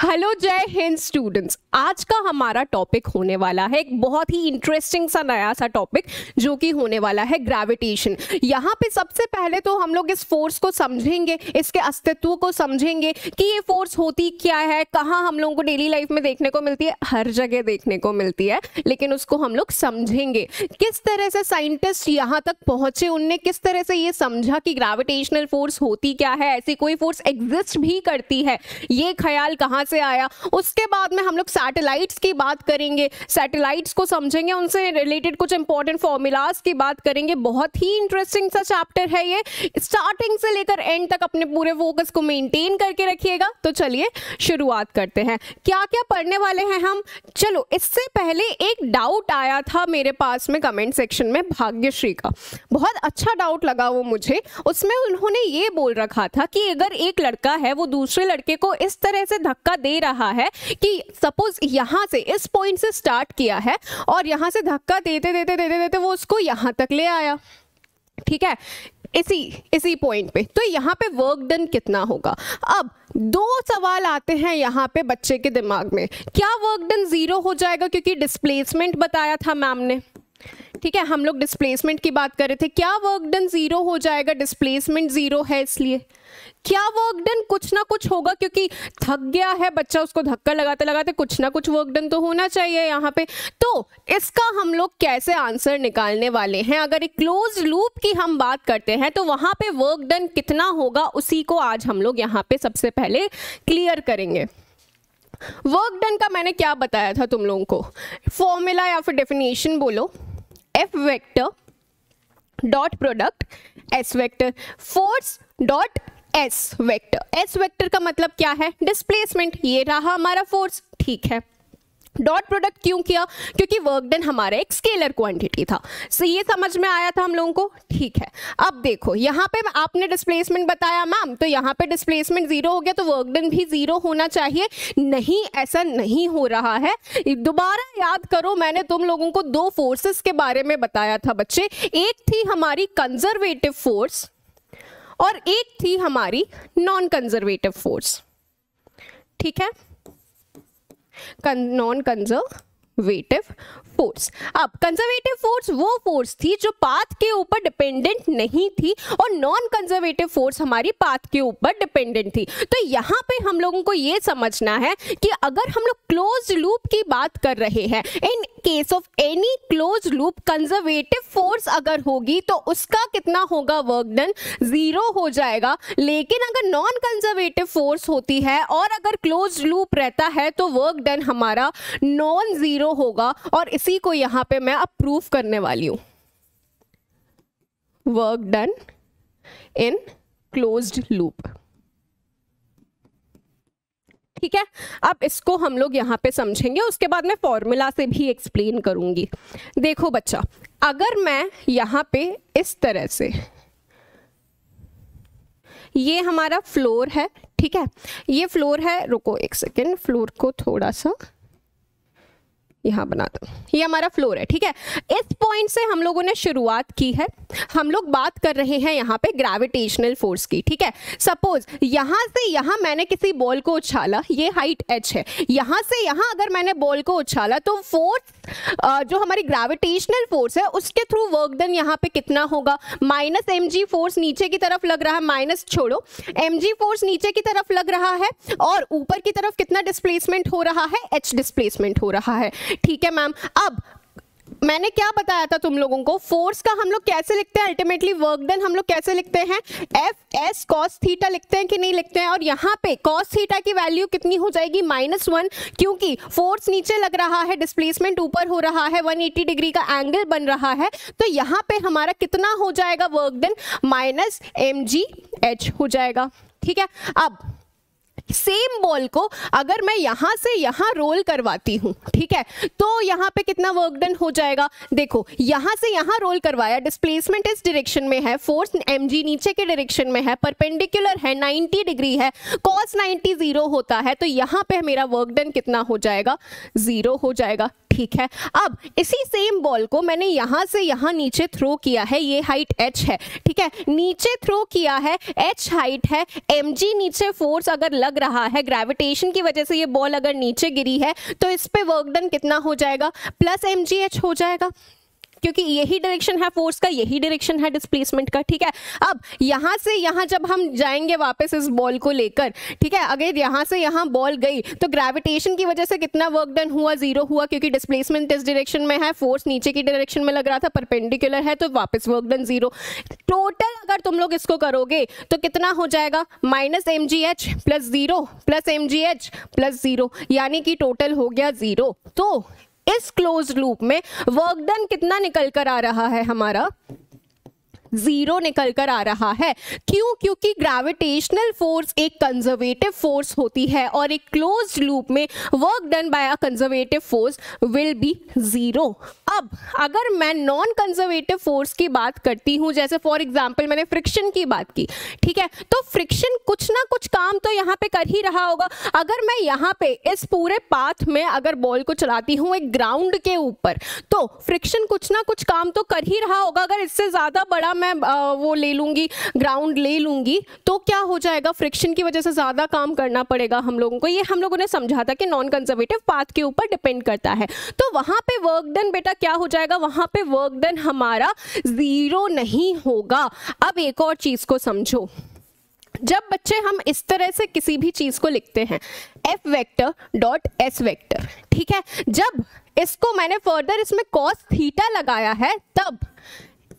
Hello जय Hind students. आज का हमारा टॉपिक होने वाला है एक बहुत ही इंटरेस्टिंग सा नया सा टॉपिक जो कि होने वाला है ग्रेविटेशन। यहाँ पे सबसे पहले तो हम लोग इस फोर्स को समझेंगे, इसके अस्तित्व को समझेंगे कि ये फोर्स होती क्या है, कहाँ हम लोगों को डेली लाइफ में देखने को मिलती है, हर जगह देखने को मिलती है, लेकिन उसको हम लोग समझेंगे किस तरह से साइंटिस्ट यहाँ तक पहुंचे, उनने किस तरह से ये समझा कि ग्रेविटेशनल फोर्स होती क्या है, ऐसी कोई फोर्स एग्जिस्ट भी करती है, ये ख्याल कहाँ से आया। उसके बाद में हम लोग सैटेलाइट्स की बात करेंगे, सैटेलाइट्स को समझेंगे, उनसे रिलेटेड कुछ इंपॉर्टेंट फॉर्मूलाज की बात करेंगे। बहुत ही इंटरेस्टिंग सा चैप्टर है ये, स्टार्टिंग से लेकर एंड तक अपने पूरे फोकस को मेंटेन करके रखिएगा। तो चलिए शुरुआत करते हैं, क्या क्या पढ़ने वाले हैं हम। चलो इससे पहले एक डाउट आया था मेरे पास में कमेंट सेक्शन में भाग्यश्री का, बहुत अच्छा डाउट लगा वो मुझे। उसमें उन्होंने ये बोल रखा था कि अगर एक लड़का है वो दूसरे लड़के को इस तरह से धक्का दे रहा है कि सपोज यहाँ से इस पॉइंट से स्टार्ट किया है और यहाँ से धक्का देते देते देते देते वो उसको यहाँ तक ले आया, ठीक है, इसी पॉइंट पे, तो यहाँ पे वर्क डन कितना होगा। अब दो सवाल आते हैं यहाँ पे बच्चे के दिमाग में, क्या वर्क डन 0 हो जाएगा क्योंकि डिस्प्लेसमेंट बताया था मैम ने, ठीक है, हम लोग डिस्प्लेसमेंट की बात कर रहे थे, क्या वर्क डन 0 हो जाएगा, डिस्प्लेसमेंट 0 है इसलिए। क्या वर्क डन कुछ ना कुछ होगा क्योंकि थक गया है बच्चा, उसको धक्का लगाते लगाते कुछ ना कुछ वर्क डन तो होना चाहिए यहाँ पे। तो इसका हम लोग कैसे आंसर निकालने वाले हैं, अगर एक क्लोज लूप की हम बात करते हैं तो वहां पे वर्क डन कितना होगा, उसी को आज हम लोग यहाँ पे सबसे पहले क्लियर करेंगे। वर्क डन का मैंने क्या बताया था तुम लोगों को, फॉर्मूला या फिर डेफिनेशन बोलो, F vector dot product S vector force dot S vector. S vector का मतलब क्या है, डिस्प्लेसमेंट, ये रहा हमारा फोर्स, ठीक है। डॉट प्रोडक्ट क्यों किया, क्योंकि वर्क डन हमारा एक स्केलर क्वांटिटी था। सो ये समझ में आया था हम लोगों को, ठीक है। अब देखो यहाँ पे आपने डिस्प्लेसमेंट बताया मैम, तो यहाँ पे डिस्प्लेसमेंट 0 हो गया तो वर्क डन भी 0 होना चाहिए, नहीं ऐसा नहीं हो रहा है। दोबारा याद करो, मैंने तुम लोगों को दो फोर्सेस के बारे में बताया था बच्चे, एक थी हमारी कंजर्वेटिव फोर्स और एक थी हमारी नॉन कंजर्वेटिव फोर्स, ठीक है, नॉन कंजर्वेटिव फोर्स। अब कंजर्वेटिव फोर्स वो फोर्स थी जो पाथ के ऊपर डिपेंडेंट नहीं थी और नॉन कंजर्वेटिव फोर्स हमारी पाथ के ऊपर डिपेंडेंट थी। तो यहाँ पे हम लोगों को ये समझना है कि अगर हम लोग क्लोज लूप की बात कर रहे हैं, in case of any close loop conservative force अगर होगी तो उसका कितना होगा, वर्क डन 0 हो जाएगा। लेकिन अगर नॉन कंजर्वेटिव फोर्स होती है और अगर क्लोज लूप रहता है तो वर्क डन हमारा नॉन 0 होगा, और इसी को यहां पे मैं अब प्रूफ करने वाली हूं, work done in closed loop, ठीक है। अब इसको हम लोग यहाँ पे समझेंगे, उसके बाद मैं फॉर्मूला से भी एक्सप्लेन करूंगी। देखो बच्चा, अगर मैं यहाँ पे इस तरह से, ये हमारा फ्लोर है, ठीक है, ये फ्लोर है, रुको एक सेकेंड, फ्लोर को थोड़ा सा यहाँ बना दो, ये हमारा फ्लोर है, ठीक है। इस पॉइंट से हम लोगों ने शुरुआत की है, हम लोग बात कर रहे हैं यहाँ पे ग्रेविटेशनल फोर्स की, ठीक है। सपोज यहाँ से यहाँ मैंने किसी बॉल को उछाला, ये हाइट h है, यहाँ से यहाँ अगर मैंने बॉल को उछाला तो फोर्स जो हमारी ग्रेविटेशनल फोर्स है उसके थ्रू वर्क डन यहाँ पे कितना होगा, माइनस mg फोर्स नीचे की तरफ लग रहा है, माइनस छोड़ो, mg फोर्स नीचे की तरफ लग रहा है और ऊपर की तरफ कितना डिस्प्लेसमेंट हो रहा है, h डिस्प्लेसमेंट हो रहा है, ठीक है मैम। अब मैंने क्या बताया था तुम लोगों को, फोर्स का हम लोग कैसे लिखते हैं, अल्टीमेटली वर्क डन हम लोग कैसे लिखते हैं, एफ एस कॉस थीटा लिखते हैं कि नहीं लिखते हैं, और यहाँ पे कॉस थीटा की वैल्यू कितनी हो जाएगी, -1, क्योंकि फोर्स नीचे लग रहा है, डिस्प्लेसमेंट ऊपर हो रहा है, 180 डिग्री का एंगल बन रहा है, तो यहाँ पे हमारा कितना हो जाएगा वर्क डन, -mgh हो जाएगा, ठीक है। अब सेम बॉल को अगर मैं यहां से यहां रोल करवाती हूं, ठीक है, तो यहां पे कितना वर्क डन हो जाएगा, देखो यहां से यहां रोल करवाया, डिस्प्लेसमेंट इस डायरेक्शन में है, फोर्स mg नीचे के डायरेक्शन में है, परपेंडिकुलर है, 90 डिग्री है, cos 90 0 होता है, तो यहां पे मेरा वर्क डन कितना हो जाएगा, 0 हो जाएगा, ठीक है। अब इसी सेम बॉल को मैंने यहां से यहां नीचे थ्रो किया है, ये हाइट h है, ठीक है, नीचे थ्रो किया है, h हाइट है, mg नीचे फोर्स अगर लग रहा है ग्रेविटेशन की वजह से ये बॉल अगर नीचे गिरी है तो इस पे वर्क डन कितना हो जाएगा, प्लस mgh हो जाएगा, क्योंकि यही डायरेक्शन है फोर्स का, यही डायरेक्शन है डिस्प्लेसमेंट का। ठीक है, अब यहाँ से यहाँ जब हम जाएंगे वापस इस बॉल को लेकर, ठीक है, अगर यहाँ से यहाँ बॉल गई तो ग्रेविटेशन की वजह से कितना वर्क डन हुआ, 0 हुआ, क्योंकि डिस्प्लेसमेंट इस डायरेक्शन में है, फोर्स नीचे की डायरेक्शन में लग रहा था, परपेंडिकुलर है, तो वापस वर्क डन 0। टोटल अगर तुम लोग इसको करोगे तो कितना हो जाएगा, -mgh + 0 + mgh + 0, यानी कि टोटल हो गया 0। तो इस क्लोज लूप में वर्क डन कितना निकल कर आ रहा है, हमारा 0 निकल कर आ रहा है। क्यों? क्योंकि ग्रेविटेशनल फोर्स एक कंजर्वेटिव फोर्स होती है और एक क्लोज्ड लूप में work done by a conservative force will be 0। अब अगर मैं नॉन कंजर्वेटिव फोर्स की बात करती हूं, जैसे फॉर एग्जांपल मैंने फ्रिक्शन की बात की, ठीक है, तो फ्रिक्शन कुछ ना कुछ काम तो यहाँ पे कर ही रहा होगा। अगर मैं यहाँ पे इस पूरे पाथ में अगर बॉल को चलाती हूँ एक ग्राउंड के ऊपर, तो फ्रिक्शन कुछ ना कुछ काम तो कर ही रहा होगा। अगर इससे ज्यादा बड़ा मैं वो ले लूंगी, ग्राउंड ले लूंगी, तो क्या हो जाएगा, फ्रिक्शन की वजह से ज्यादा काम करना पड़ेगा हम लोगों को। ये हम लोगों ने समझा था कि नॉन कंजर्वेटिव पाथ के ऊपर डिपेंड करता है। तो वहां पे वर्क डन बेटा क्या हो जाएगा, वहां पे वर्क डन हमारा 0 नहीं होगा। अब एक और चीज को समझो, जब बच्चे हम इस तरह से किसी भी चीज को लिखते हैं F vector dot S vector, ठीक है, जब इसको मैंने फर्दर इसमें cos थीटा लगाया है, तब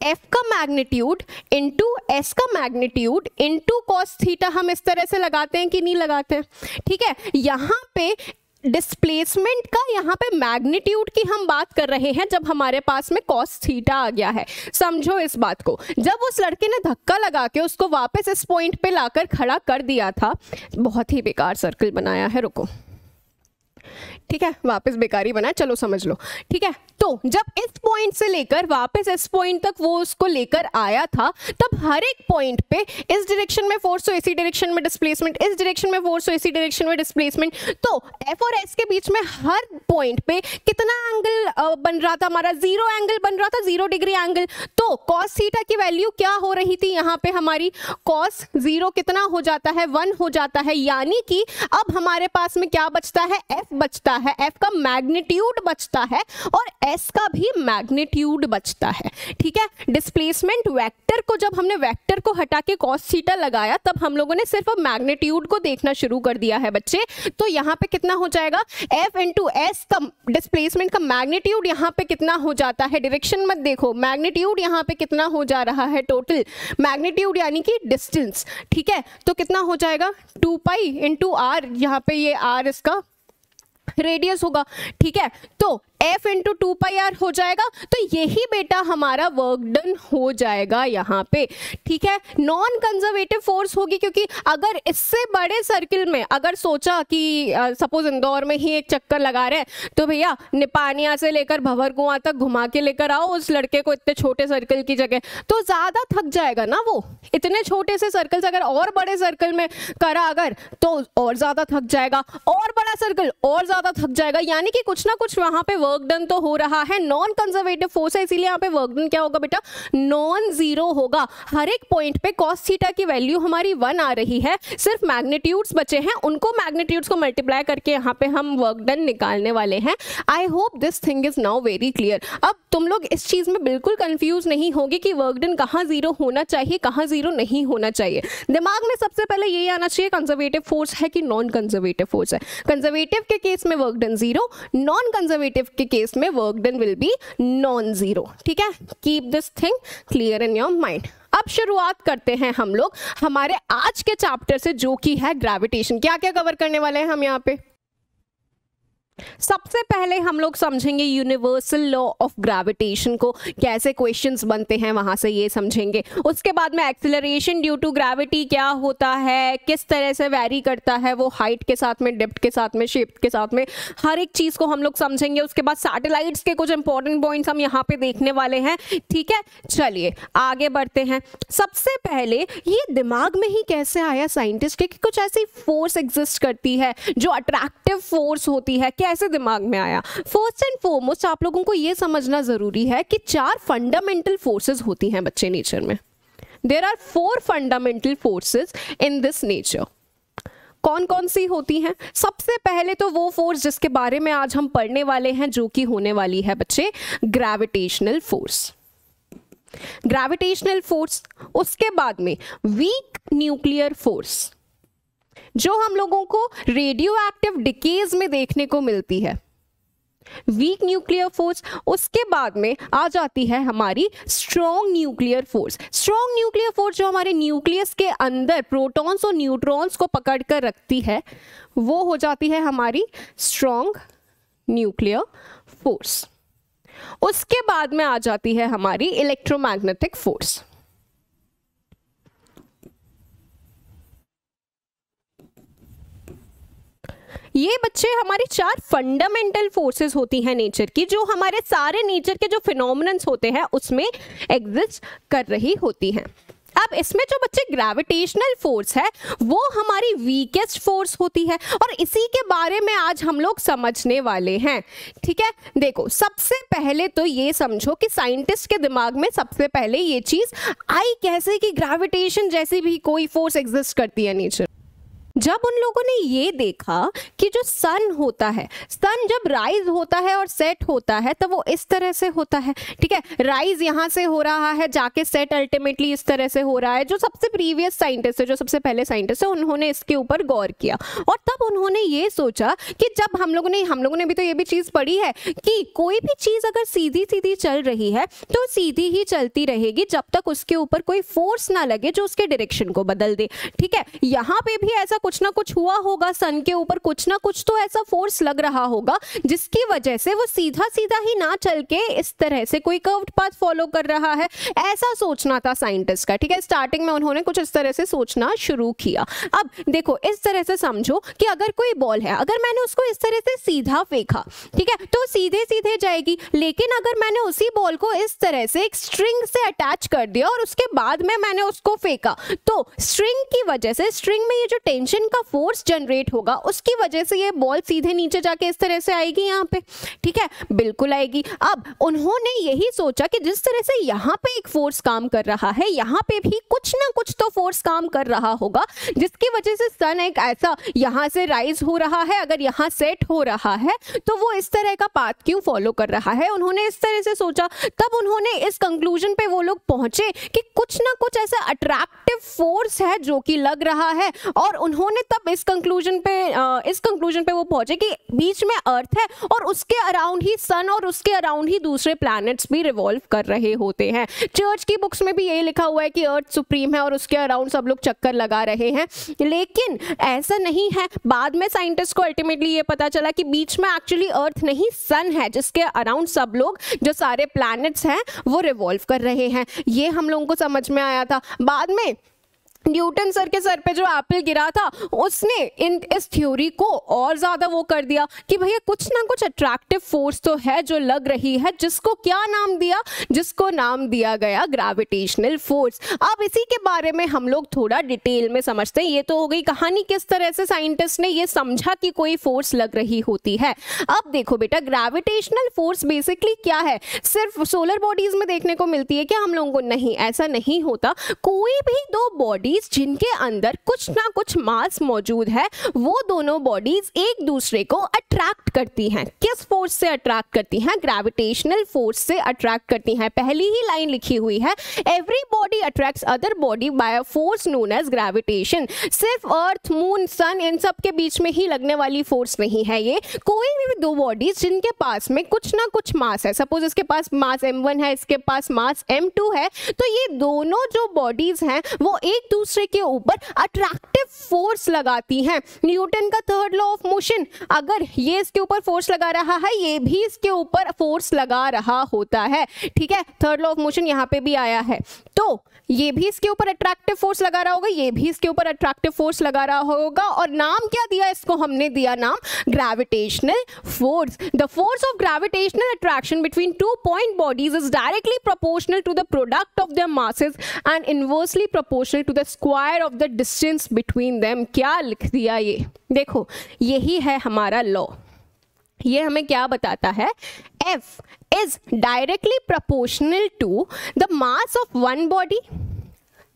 F का मैग्नीट्यूड इंटू S का मैग्नीट्यूड इंटू cos थीटा हम इस तरह से लगाते हैं कि नहीं लगाते हैं, ठीक है। यहाँ पे डिस्प्लेसमेंट का यहाँ पे मैग्नीट्यूड की हम बात कर रहे हैं जब हमारे पास में cos थीटा आ गया है। समझो इस बात को, जब उस लड़के ने धक्का लगा के उसको वापस इस पॉइंट पे लाकर खड़ा कर दिया था, बहुत ही बेकार सर्कल बनाया है, रुको, ठीक है, वापस बेकारी बनाया, चलो समझ लो, ठीक है। तो जब इस पॉइंट से लेकर वापस इस पॉइंट तक वो उसको लेकर आया था, तब हर एक पॉइंट पे इस डायरेक्शन में फोर्स तो इसी डायरेक्शन में डिस्प्लेसमेंट, इस डायरेक्शन में फोर्स तो इसी डायरेक्शन में डिस्प्लेसमेंट, तो F और S के बीच में हर पॉइंट पे कितना एंगल बन रहा था, हमारा 0 एंगल बन रहा था, 0 डिग्री एंगल। तो cos थीटा की वैल्यू क्या हो रही थी, यहाँ पे हमारी cos 0 कितना हो जाता है, 1 हो जाता है, यानी कि अब हमारे पास में क्या बचता है, F बचता है, F का मैग्नीट्यूड बचता है और S का भी मैग्नीट्यूड बचता है, ठीक है। डिस्प्लेसमेंट वेक्टर को जब हमने वेक्टर को हटा के cos थीटा लगाया, तब हम लोगों ने सिर्फ अब मैग्नीट्यूड को देखना शुरू कर दिया है बच्चे। तो यहाँ पे कितना हो जाएगा, F इंटू S का डिस्प्लेसमेंट का मैग्नीट्यूड यहाँ पे कितना हो जाता है, डायरेक्शन मत देखो, मैग्नीट्यूड यहाँ पे कितना हो जा रहा है, टोटल मैग्नीट्यूड यानी कि डिस्टेंस, ठीक है। तो कितना हो जाएगा, 2 पाई इंटू r, यहाँ पे ये r इसका रेडियस होगा, ठीक है। तो F इंटू 2 पाई r हो जाएगा। तो यही बेटा हमारा वर्क डन हो जाएगा यहाँ पे, ठीक है। नॉन कंजर्वेटिव फोर्स होगी, क्योंकि अगर इससे बड़े सर्किल में अगर सोचा कि सपोज इंदौर में ही एक चक्कर लगा रहे हैं, तो भैया निपानिया से लेकर भंवरकुआं तक घुमा के लेकर आओ उस लड़के को इतने छोटे सर्किल की जगह, तो ज्यादा थक जाएगा ना वो। इतने छोटे से सर्कल से अगर और बड़े सर्कल में करा अगर, तो और ज्यादा थक जाएगा, और बड़ा सर्कल और ज्यादा थक जाएगा, यानी कि कुछ ना कुछ वहां पे वर्क डन तो हो रहा है। नॉन कंजर्वेटिव फोर्स है, इसीलिए यहाँ पे वर्क डन क्या होगा बेटा, नॉन जीरो होगा। हर एक पॉइंट पे cos थीटा की वैल्यू हमारी 1 आ रही है, सिर्फ मैग्नीट्यूड्स बचे हैं, उनको मैग्नीट्यूड्स को मल्टीप्लाई करके यहाँ पे हम वर्क डन निकालने वाले हैं। आई hope this thing is now very clear. अब तुम लोग इस चीज में बिल्कुल कंफ्यूज नहीं होगी कि वर्क डन कहाँ जीरो होना चाहिए, कहाँ जीरो नहीं होना चाहिए। दिमाग में सबसे पहले यही आना चाहिए कंजर्वेटिव फोर्स है कि नॉन कंजर्वेटिव फोर्स है। कंजर्वेटिव के केस में work done zero, non conservative के केस में work done will be non zero, ठीक है। Keep this thing clear in your mind. अब शुरुआत करते हैं हम लोग हमारे आज के चैप्टर से, जो कि है ग्रेविटेशन। क्या क्या कवर करने वाले हैं हम यहाँ पे? सबसे पहले हम लोग समझेंगे यूनिवर्सल लॉ ऑफ ग्रेविटेशन को, कैसे क्वेश्चंस बनते हैं वहां से ये समझेंगे। उसके बाद में एक्सेलरेशन ड्यू टू ग्रेविटी क्या होता है, किस तरह से वैरी करता है वो हाइट के साथ में, डेप्थ के साथ में, शेप के साथ में, हर एक चीज को हम लोग समझेंगे। उसके बाद सैटेलाइट्स के कुछ इंपॉर्टेंट पॉइंट्स हम यहाँ पे देखने वाले हैं, ठीक है। चलिए आगे बढ़ते हैं। सबसे पहले ये दिमाग में ही कैसे आया साइंटिस्ट के कि कुछ ऐसी फोर्स एग्जिस्ट करती है जो अट्रैक्टिव फोर्स होती है, कैसे दिमाग में आया? फर्स्ट एंड फॉरमोस्ट आप लोगों को यह समझना जरूरी है कि 4 फंडामेंटल फोर्सेस होती हैं बच्चे नेचर में। There are 4 fundamental forces in this nature. कौन कौन सी होती हैं? सबसे पहले तो वो फोर्स जिसके बारे में आज हम पढ़ने वाले हैं, जो कि होने वाली है बच्चे ग्रेविटेशनल फोर्स। ग्रेविटेशनल फोर्स, उसके बाद में वीक न्यूक्लियर फोर्स, जो हम लोगों को रेडियो एक्टिव डिकेज में देखने को मिलती है, वीक न्यूक्लियर फोर्स। उसके बाद में आ जाती है हमारी strong nuclear force. Strong nuclear force जो हमारे न्यूक्लियस के अंदर प्रोटॉन्स और न्यूट्रॉन्स को पकड़ कर रखती है, वो हो जाती है हमारी स्ट्रॉन्ग न्यूक्लियर फोर्स। उसके बाद में आ जाती है हमारी इलेक्ट्रोमैग्नेटिक फोर्स। ये बच्चे हमारी 4 फंडामेंटल फोर्सेस होती हैं नेचर की, जो हमारे सारे नेचर के जो फिनोमिनन्स होते हैं उसमें एग्जिस्ट कर रही होती हैं। अब इसमें जो बच्चे ग्रेविटेशनल फोर्स है वो हमारी वीकेस्ट फोर्स होती है, और इसी के बारे में आज हम लोग समझने वाले हैं। ठीक है, देखो सबसे पहले तो ये समझो कि साइंटिस्ट के दिमाग में सबसे पहले ये चीज आई कैसे कि ग्रेविटेशन जैसी भी कोई फोर्स एग्जिस्ट करती है नेचर। जब उन लोगों ने ये देखा कि जो सन होता है, सन जब राइज होता है और सेट होता है तो वो इस तरह से होता है। ठीक है, राइज यहाँ से हो रहा है, जाके सेट अल्टीमेटली इस तरह से हो रहा है। जो सबसे प्रीवियस साइंटिस्ट है, जो सबसे पहले साइंटिस्ट है, उन्होंने इसके ऊपर गौर किया और तब उन्होंने ये सोचा कि जब हम लोगों ने भी तो ये भी चीज पढ़ी है कि कोई भी चीज अगर सीधी सीधी चल रही है तो सीधी ही चलती रहेगी जब तक उसके ऊपर कोई फोर्स ना लगे जो उसके डायरेक्शन को बदल दे। ठीक है, यहाँ पे भी ऐसा कुछ ना कुछ हुआ होगा, सन के ऊपर कुछ ना कुछ तो ऐसा फोर्स लग रहा होगा जिसकी वजह से वो सीधा सीधा ही ना चल के इस तरह से कोई कर्व्ड पाथ फॉलो कर रहा है। ऐसा सोचना था साइंटिस्ट का। ठीक है, स्टार्टिंग में उन्होंने कुछ इस तरह से सोचना शुरू किया। अब देखो इस तरह से समझो कि अगर कोई बॉल है, अगर मैंने उसको इस तरह से सीधा फेंका, ठीक है, तो सीधे सीधे जाएगी। लेकिन अगर मैंने उसी बॉल को इस तरह से एक स्ट्रिंग से अटैच कर दिया और उसके बाद में मैंने उसको फेंका, तो स्ट्रिंग की वजह से, स्ट्रिंग में ये जो टेंशन का फोर्स जनरेट होगा उसकी वजह से ये बॉल सीधे नीचे जाके इस तरह से आएगी यहाँ पे। ठीक है, बिल्कुल आएगी। अब उन्होंने यही सोचा कि जिस तरह से यहाँ पे एक फोर्स काम कर रहा है, यहाँ पे भी कुछ ना कुछ तो फोर्स काम कर रहा होगा जिसकी वजह से सन एक ऐसा यहाँ से राइज हो रहा है, अगर यहाँ सेट हो रहा है तो वो इस तरह का पाथ क्यों फॉलो कर रहा है। उन्होंने इस तरह से सोचा, तब उन्होंने इस कंक्लूजन पे वो लोग पहुंचे कि कुछ ना कुछ ऐसा अट्रैक्टिव फोर्स है जो कि लग रहा है, और उन्होंने तब इस कंक्लूजन पे वो पहुंचे कि बीच में अर्थ है और उसके अराउंड ही सन और उसके अराउंड ही दूसरे प्लैनेट्स भी रिवॉल्व कर रहे होते हैं। चर्च की बुक्स में भी यही लिखा हुआ है कि अर्थ सुप्रीम है और उसके अराउंड सब लोग चक्कर लगा रहे हैं, लेकिन ऐसा नहीं है। बाद में साइंटिस्ट को अल्टीमेटली ये पता चला कि बीच में एक्चुअली अर्थ नहीं सन है जिसके अराउंड सब लोग, जो सारे प्लैनेट्स हैं, वो रिवॉल्व कर रहे हैं। ये हम लोगों को समझ में आया था। बाद में न्यूटन सर के सर पे जो एप्पल गिरा था, उसने इस थ्योरी को और ज्यादा वो कर दिया कि भैया कुछ ना कुछ अट्रैक्टिव फोर्स तो है जो लग रही है, जिसको क्या नाम दिया, जिसको नाम दिया गया ग्रेविटेशनल फोर्स। अब इसी के बारे में हम लोग थोड़ा डिटेल में समझते हैं। ये तो हो गई कहानी किस तरह से साइंटिस्ट ने ये समझा कि कोई फोर्स लग रही होती है। अब देखो बेटा, ग्रेविटेशनल फोर्स बेसिकली क्या है? सिर्फ सोलर बॉडीज में देखने को मिलती है क्या हम लोगों को? नहीं, ऐसा नहीं होता। कोई भी दो बॉडी जिनके अंदर कुछ ना कुछ मास मौजूद है, वो दोनों बॉडीज एक दूसरे को अट्रैक्ट करती हैं। किस फोर्स से अट्रैक्ट करती हैं? ग्रेविटेशनल फोर्स से अट्रैक्ट करती हैं। पहली ही लाइन लिखी हुई है, every body attracts other body by a force known as gravitation. सिर्फ अर्थ, मून, सन, इन सब के बीच में ही लगने वाली फोर्स नहीं है ये। कोई भी दो बॉडीज जिनके पास में कुछ ना कुछ मास है, सपोज इसके पास मास m1 है, इसके पास मास m2 है, तो ये दोनों जो बॉडीज हैं वो एक दूसरे के ऊपर अट्रैक्टिव फोर्स लगाती हैं। न्यूटन का थर्ड लॉ ऑफ मोशन, अगर ये इसके ऊपर फोर्स लगा रहा है, ये भी इसके ऊपर फोर्स लगा रहा होता है। ठीक है, थर्ड लॉ ऑफ मोशन यहाँ पे भी आया है, तो ये भी इसके ऊपर अट्रैक्टिव फोर्स लगा रहा होगा, ये भी इसके ऊपर अट्रैक्टिव फोर्स लगा रहा होगा, और नाम क्या दिया इसको? हमने दिया नाम gravitational force. The force of gravitational attraction between two point bodies is directly proportional to the product of their masses and inversely proportional to the square of the distance between them. क्या लिख दिया ये? देखो, यही है हमारा law. ये हमें क्या बताता है? F is directly proportional to the mass of one body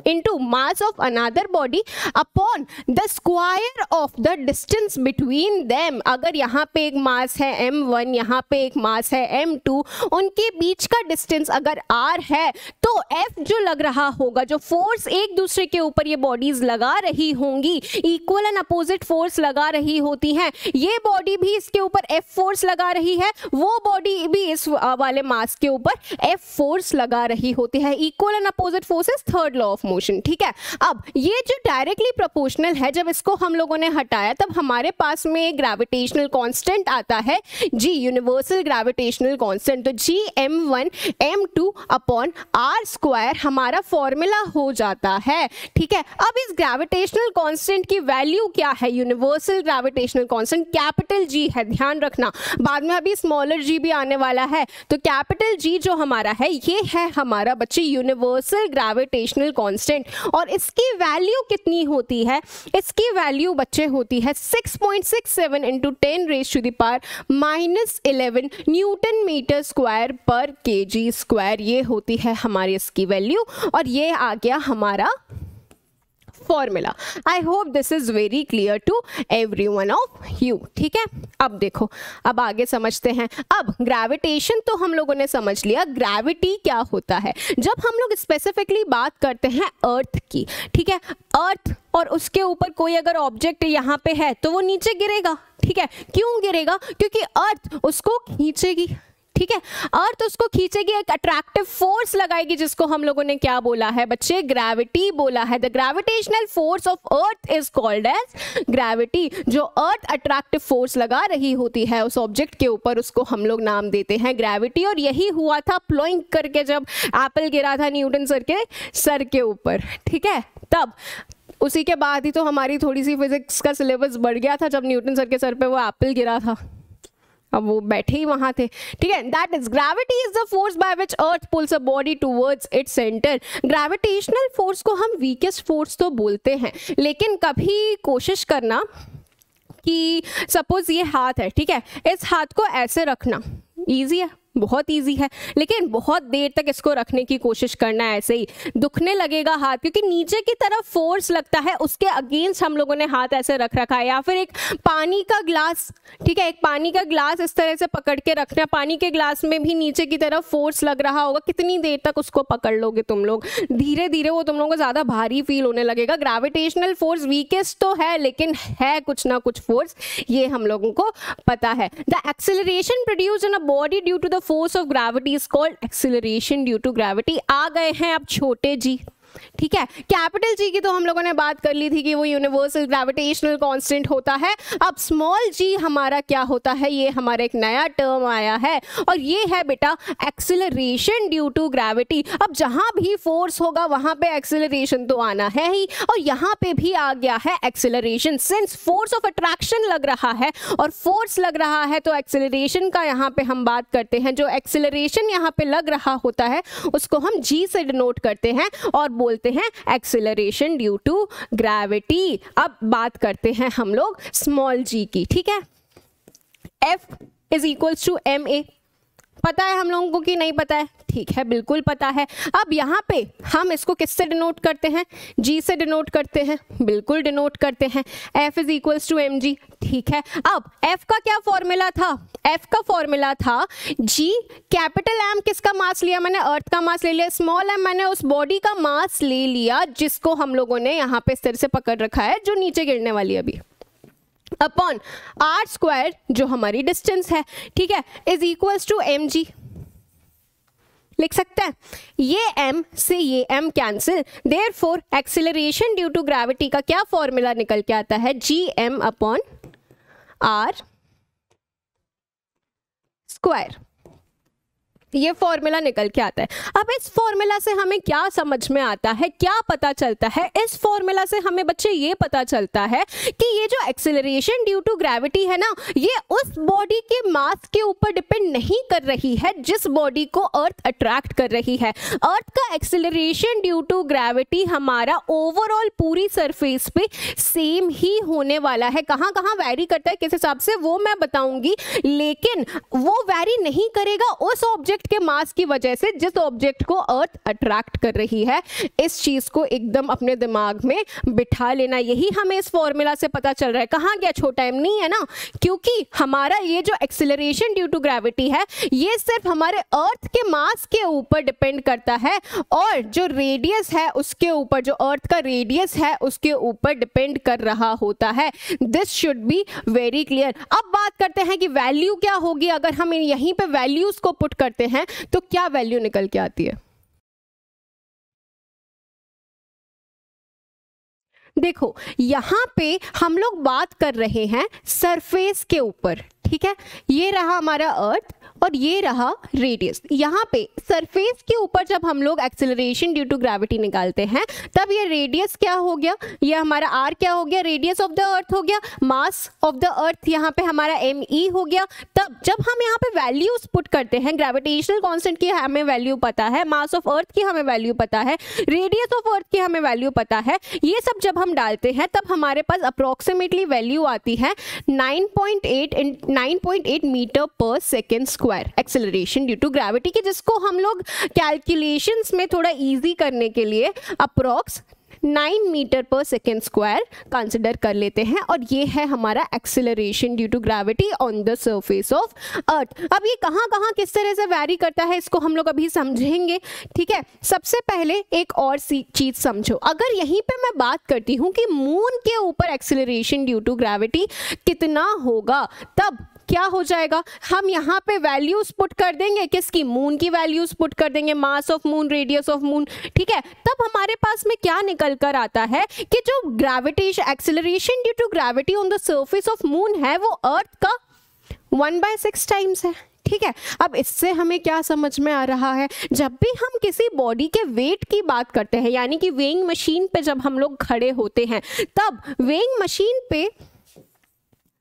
into mass of another body upon the square of the distance between them। अगर यहाँ पे एक मास है m1, यहाँ पे एक मास है m2, उनके बीच का डिस्टेंस अगर r है तो F जो लग रहा होगा, जो फोर्स एक दूसरे के ऊपर ये बॉडीज लगा रही होंगी, इक्वल एंड अपोजिट फोर्स लगा रही होती हैं, ये बॉडी भी इसके ऊपर F फोर्स लगा रही है, वो बॉडी भी इस वाले मास के ऊपर F फोर्स लगा रही होती है। Equal and opposite forces, third law of motion. ठीक है, अब ये जो डायरेक्टली प्रोपोर्शनल है, जब इसको हम लोगों ने हटाया तब हमारे पास में ग्रेविटेशनल कांस्टेंट आता है G, यूनिवर्सल ग्रेविटेशनल कांस्टेंट। तो G m1 m2 upon r square हमारा फॉर्मूला हो जाता है। ठीक है, अब इस ग्रेविटेशनल कांस्टेंट की वैल्यू क्या है? Universal gravitational constant capital G है, ध्यान रखना, बाद में अभी स्मॉलर g भी आने वाला है। तो कैपिटल G जो हमारा है, ये है हमारा बच्चे यूनिवर्सल ग्रेविटेशनल कांस्टेंट। और इसकी वैल्यू कितनी होती है? इसकी वैल्यू बच्चे होती है 6.67 into 10 raise to the power -11 newton metre square पर kg स्क्वायर। ये होती है हमारी इसकी वैल्यू, और ये आ गया हमारा formula. I hope this is very clear to every one of you. ठीक है, अब देखो, अब आगे समझते हैं। अब ग्रेविटेशन तो हम लोगों ने समझ लिया, ग्रेविटी क्या होता है। जब हम लोग स्पेसिफिकली बात करते हैं अर्थ की, ठीक है, अर्थ और उसके ऊपर कोई अगर ऑब्जेक्ट यहाँ पे है तो वो नीचे गिरेगा। ठीक है, क्यों गिरेगा? क्योंकि अर्थ उसको खींचेगी। ठीक है, अर्थ उसको खींचेगी, एक अट्रैक्टिव फोर्स लगाएगी, जिसको हम लोगों ने क्या बोला है बच्चे? ग्रेविटी बोला है। The gravitational force of earth is called as gravity. जो अर्थ अट्रैक्टिव फोर्स लगा रही होती है उस ऑब्जेक्ट के ऊपर, उसको हम लोग नाम देते हैं ग्रेविटी। और यही हुआ था प्लॉइंक करके जब एप्पल गिरा था न्यूटन सर के सर के ऊपर। ठीक है, तब उसी के बाद ही तो हमारी थोड़ी सी फिजिक्स का सिलेबस बढ़ गया था, जब न्यूटन सर के सर पे वो एप्पल गिरा था। अब वो बैठे ही वहां थे। ठीक है, that is gravity is the force by which earth pools a body towards its centre. Gravitational force को हम वीकेस्ट फोर्स तो बोलते हैं, लेकिन कभी कोशिश करना कि सपोज ये हाथ है, ठीक है, इस हाथ को ऐसे रखना इजी है, बहुत इजी है, लेकिन बहुत देर तक इसको रखने की कोशिश करना है, ऐसे ही दुखने लगेगा हाथ, क्योंकि नीचे की तरफ फोर्स लगता है, उसके अगेंस्ट हम लोगों ने हाथ ऐसे रख रखा है। या फिर एक पानी का ग्लास, ठीक है, एक पानी का ग्लास इस तरह से पकड़ के रखना, पानी के ग्लास में भी नीचे की तरफ फोर्स लग रहा होगा, कितनी देर तक उसको पकड़ लोगे तुम लोग? धीरे धीरे वो तुम लोगों को ज़्यादा भारी फील होने लगेगा। ग्रेविटेशनल फोर्स वीकेस्ट तो है, लेकिन है कुछ ना कुछ फोर्स, ये हम लोगों को पता है। The acceleration produced in a body due to the force of gravity is called acceleration due to gravity. आ गए हैं अब छोटे जी। ठीक है, कैपिटल जी की तो हम लोगों ने बात कर ली थी कि वो यूनिवर्सल ग्रेविटेशनल कांस्टेंट होता है। अब स्मॉल जी हमारा क्या होता है? ये हमारा एक नया टर्म आया है, और ये है बेटा एक्सेलरेशन ड्यू टू ग्रेविटी। अब जहां भी फोर्स होगा वहां पे एक्सेलरेशन तो आना है ही, और यहां पे भी आ गया है acceleration. Since force of attraction लग रहा है और फोर्स लग रहा है, तो एक्सेलरेशन का यहाँ पे हम बात करते हैं। जो एक्सेलरेशन यहाँ पे लग रहा होता है उसको हम जी से डिनोट करते हैं और बोलते हैं एक्सेलरेशन ड्यू टू ग्रेविटी। अब बात करते हैं हम लोग स्मॉल जी की। ठीक है, F is equals to ma। पता है हम लोगों को कि नहीं पता है? ठीक है, बिल्कुल पता है। अब यहाँ पे हम इसको किससे डिनोट करते हैं? G से डिनोट करते हैं, बिल्कुल डिनोट करते हैं। F is equals to mg। ठीक है, अब F का क्या फॉर्मूला था? F का फॉर्मूला था G, कैपिटल M किसका मास लिया मैंने? अर्थ का मास ले लिया। स्मॉल m मैंने उस बॉडी का मास ले लिया जिसको हम लोगों ने यहाँ पे इस तरह से पकड़ रखा है, जो नीचे गिरने वाली है अभी, अपॉन आर स्क्वायर जो हमारी डिस्टेंस है। ठीक है, इज इक्वल्स टू mg। लिख सकते हैं, ये m से ये m cancel, therefore acceleration due to gravity का क्या फॉर्मूला निकल के आता है? gm upon r square. ये फॉर्मूला निकल के आता है। अब इस फॉर्मूला से हमें क्या समझ में आता है, क्या पता चलता है? इस फॉर्मूला से हमें बच्चे ये पता चलता है कि ये जो एक्सेलरेशन ड्यू टू ग्रेविटी है ना, ये उस बॉडी के मास के ऊपर डिपेंड नहीं कर रही है जिस बॉडी को अर्थ अट्रैक्ट कर रही है। अर्थ का एक्सेलरेशन ड्यू टू ग्रेविटी हमारा ओवरऑल पूरी सरफेस पे सेम ही होने वाला है। कहाँ कहाँ वैरी करता है किस हिसाब से वो मैं बताऊंगी, लेकिन वो वैरी नहीं करेगा उस ऑब्जेक्ट ऑब्जेक्ट के मास की वजह से जिस ऑब्जेक्ट को अर्थ अट्रैक्ट कर रही है। इस चीज को एकदम अपने दिमाग में बिठा लेना। यही हमें इस फॉर्मूला से पता चल रहा है। कहाँ गया छोटा m, नहीं है ना, क्योंकि हमारा ये जो एक्सेलरेशन ड्यू टू ग्रेविटी है ये सिर्फ हमारे अर्थ के मास के ऊपर डिपेंड करता है और जो रेडियस है उसके ऊपर, जो अर्थ का रेडियस है उसके ऊपर डिपेंड कर रहा होता है। This should be very clear. अब बात करते हैं कि वैल्यू क्या होगी। अगर हम यहीं पे वैल्यूज को पुट करते हैं तो क्या वैल्यू निकल के आती है। देखो यहां पे हम लोग बात कर रहे हैं सरफेस के ऊपर, ठीक है। ये रहा हमारा अर्थ और ये रहा रेडियस। यहाँ पे सरफेस के ऊपर जब हम लोग एक्सेलरेशन ड्यू टू ग्रेविटी निकालते हैं तब ये रेडियस क्या हो गया, ये हमारा आर क्या हो गया, रेडियस ऑफ द अर्थ हो गया, मास ऑफ द अर्थ यहाँ पे हमारा ME हो गया। तब जब हम यहाँ पे वैल्यूज पुट करते हैं, ग्रेविटेशनल कांस्टेंट की हमें वैल्यू पता है, मास ऑफ अर्थ की हमें वैल्यू पता है, रेडियस ऑफ अर्थ की हमें वैल्यू पता है, ये सब जब हम डालते हैं तब हमारे पास अप्रोक्सीमेटली वैल्यू आती है 9.8 मीटर पर second square acceleration due to gravity की, जिसको हम लोग कैलकुलेशंस में थोड़ा इजी करने के लिए अप्रोक्स 9 मीटर पर सेकेंड स्क्वायर कंसिडर कर लेते हैं। और ये है हमारा acceleration due to gravity on the surface of earth. अब ये कहाँ कहाँ किस तरह से वैरी करता है इसको हम लोग अभी समझेंगे, ठीक है। सबसे पहले एक और चीज समझो। अगर यहीं पे मैं बात करती हूँ कि मून के ऊपर एक्सेलरेशन ड्यू टू ग्रेविटी कितना होगा, तब क्या हो जाएगा, हम यहाँ पे वैल्यूज पुट कर देंगे, किसकी, मून की वैल्यूज पुट कर देंगे, mass of moon, radius of moon, ठीक है। तब हमारे पास में क्या निकल कर आता है कि जो gravitation acceleration due to gravity on the surface of moon है वो अर्थ का 1/6 टाइम्स है, ठीक है। अब इससे हमें क्या समझ में आ रहा है, जब भी हम किसी बॉडी के वेट की बात करते हैं, यानी कि वेइंग मशीन पे जब हम लोग खड़े होते हैं, तब वेइंग मशीन पे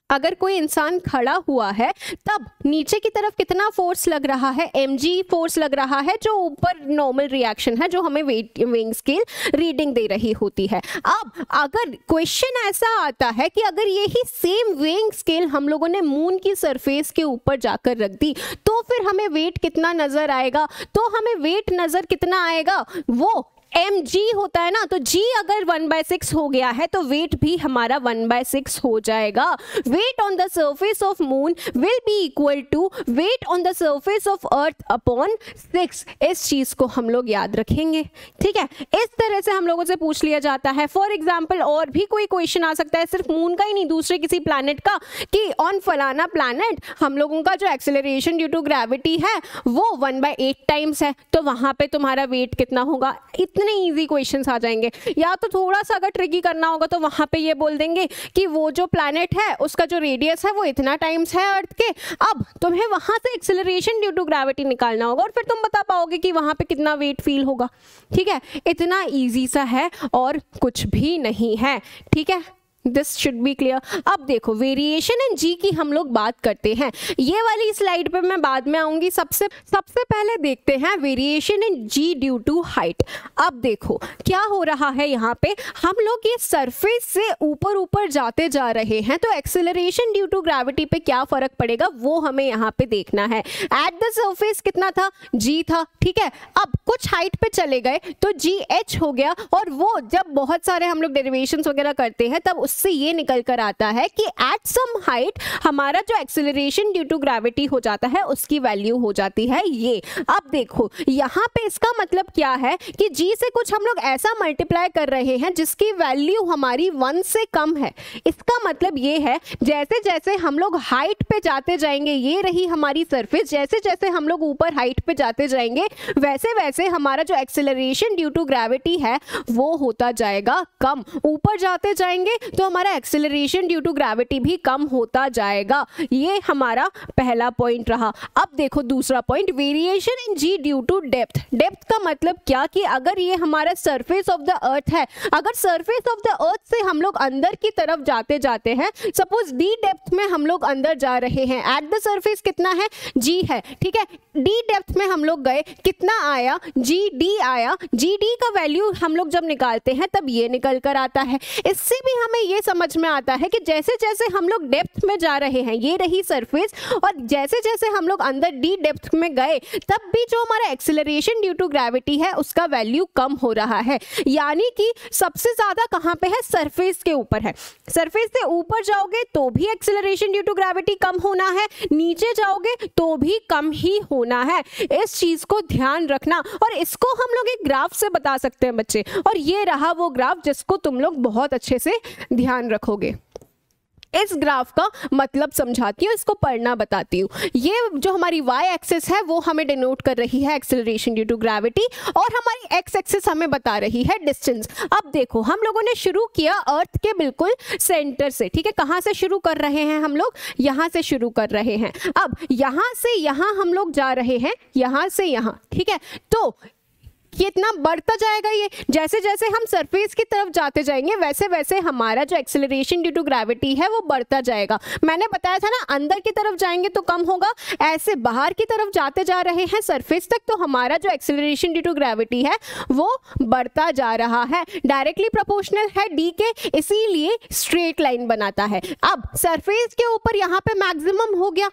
अगर कोई इंसान खड़ा हुआ है तब नीचे की तरफ कितना फोर्स लग रहा है, mg फोर्स लग रहा है, जो ऊपर नॉर्मल रिएक्शन है, जो हमें वेइंग स्केल रीडिंग दे रही होती है। अब अगर क्वेश्चन ऐसा आता है कि अगर यही सेम वेइंग स्केल हम लोगों ने मून की सरफेस के ऊपर जाकर रख दी तो फिर हमें वेट कितना नजर आएगा, तो हमें वेट नजर कितना आएगा, वो mg होता है ना। तो g अगर 1/6 हो गया है तो वेट भी हमारा 1/6 हो जाएगा। Weight on the surface of moon will be equal to weight on the surface of earth upon 6। इस चीज को हम लोग याद रखेंगे, ठीक है। इस तरह से हम लोगों से पूछ लिया जाता है। फॉर एग्जाम्पल और भी कोई क्वेश्चन आ सकता है, सिर्फ मून का ही नहीं, दूसरे किसी प्लैनेट का, कि ऑन फलाना प्लैनेट हम लोगों का जो एक्सेलरेशन ड्यू टू ग्रेविटी है वो 1/8 टाइम्स है, तो वहां पे तुम्हारा वेट कितना होगा। इतने इजी क्वेश्चंस आ जाएंगे। या तो थोड़ा सा अगर ट्रिकी करना होगा तो वहां पे ये बोल देंगे कि वो जो प्लैनेट है उसका जो रेडियस है वो इतना टाइम्स है अर्थ के। अब तुम्हें वहां से एक्सेलरेशन ड्यू टू ग्रेविटी निकालना होगा और फिर तुम बता पाओगे कि वहां पे कितना वेट फील होगा, ठीक है। इतना इजी सा है और कुछ भी नहीं है, ठीक है। This should be clear. अब देखो वेरिएशन इन जी की हम लोग बात करते हैं, ये वाली स्लाइड पे मैं बाद में आऊंगी। सबसे पहले देखते हैं variation in g due to height. अब देखो क्या हो रहा है, यहाँ पे हम लोग ये सरफेस से ऊपर ऊपर जाते जा रहे हैं, तो एक्सेलरेशन ड्यू टू ग्रेविटी पे क्या फर्क पड़ेगा वो हमें यहाँ पे देखना है। एट द सरफेस कितना था, जी था, ठीक है। अब कुछ हाइट पे चले गए तो जी एच हो गया, और वो जब बहुत सारे हम लोग डेरिवेशंस वगैरह करते हैं तब से ये निकल कर आता है कि एट सम हाइट हमारा जो एक्सेलरेशन ड्यू टू ग्रेविटी हो जाता है उसकी वैल्यू हो जाती है ये। अब देखो यहाँ पे इसका मतलब क्या है कि जी से कुछ हम लोग ऐसा मल्टीप्लाई कर रहे हैं जिसकी वैल्यू हमारी 1 से कम है। इसका मतलब ये है जैसे जैसे हम लोग हाइट पे जाते जाएंगे, ये रही हमारी सरफेस, जैसे जैसे हम लोग ऊपर हाइट पे जाते जाएंगे वैसे वैसे हमारा जो एक्सेलरेशन ड्यू टू ग्रेविटी है वो होता जाएगा कम। ऊपर जाते जाएंगे तो हमारा एक्सेलरेशन ड्यू टू ग्रेविटी भी कम होता जाएगा। ये हमारा पहला पॉइंट रहा। अब देखो दूसरा point, variation in g due to depth. Depth का मतलब क्या कि अगर ये हमारा सरफेस ऑफ द अर्थ है, अगर सरफेस ऑफ द अर्थ से हम लोग अंदर की तरफ जाते जाते हैं, सपोज डी डेप्थ में हम लोग अंदर जा रहे हैं, एट द सरफेस कितना है, जी है, ठीक है। डी डेप्थ में हम लोग गए, कितना आया, जी डी आया। जी डी का वैल्यू हम लोग जब निकालते हैं तब ये निकल कर आता है। इससे भी हमें ये ये समझ में आता है कि जैसे जैसे हम लोग डेप्थ में जा रहे हैं, ये रही सरफेस, और जैसे जैसे हम लोग अंदर डी डेप्थ में गए तब भी जो हमारा एक्सेलरेशन ड्यू टू ग्रेविटी है उसका वैल्यू कम हो रहा है। यानी कि सबसे ज्यादा कहाँ पे है, सरफेस के ऊपर है। सरफेस से ऊपर जाओगे तो भी एक्सेलरेशन ड्यू टू ग्रेविटी कम होना है, नीचे जाओगे तो भी कम ही होना है। इस चीज को ध्यान रखना, और इसको हम लोग एक ग्राफ से बता सकते हैं बच्चे, और ये रहा वो ग्राफ जिसको तुम लोग बहुत अच्छे से ध्यान रखोगे। इस ग्राफ का मतलब समझाती हूँ, इसको पढ़ना बताती हूँ। ये जो हमारी वाई एक्सिस है वो हमें डिनोट कर रही है एक्सेलरेशन ड्यू टू ग्रेविटी, और हमारी एक्स एक्सिस हमें बता रही है डिस्टेंस। अब देखो हम लोगों ने शुरू किया अर्थ के बिल्कुल सेंटर से, ठीक है। कहाँ से शुरू कर रहे हैं हम लोग, यहाँ से शुरू कर रहे हैं। अब यहाँ से यहाँ हम लोग जा रहे हैं, यहाँ से यहाँ, ठीक है। तो कितना बढ़ता जाएगा ये, जैसे जैसे हम सरफेस की तरफ जाते जाएंगे वैसे वैसे हमारा जो एक्सेलरेशन ड्यू टू ग्रेविटी है वो बढ़ता जाएगा। मैंने बताया था ना, अंदर की तरफ जाएंगे तो कम होगा, ऐसे बाहर की तरफ जाते जा रहे हैं सरफेस तक तो हमारा जो एक्सेलरेशन ड्यू टू ग्रेविटी है वो बढ़ता जा रहा है। डायरेक्टली प्रोपोर्शनल है डी के, इसीलिए स्ट्रेट लाइन बनाता है। अब सरफेस के ऊपर यहाँ पे मैक्सिमम हो गया,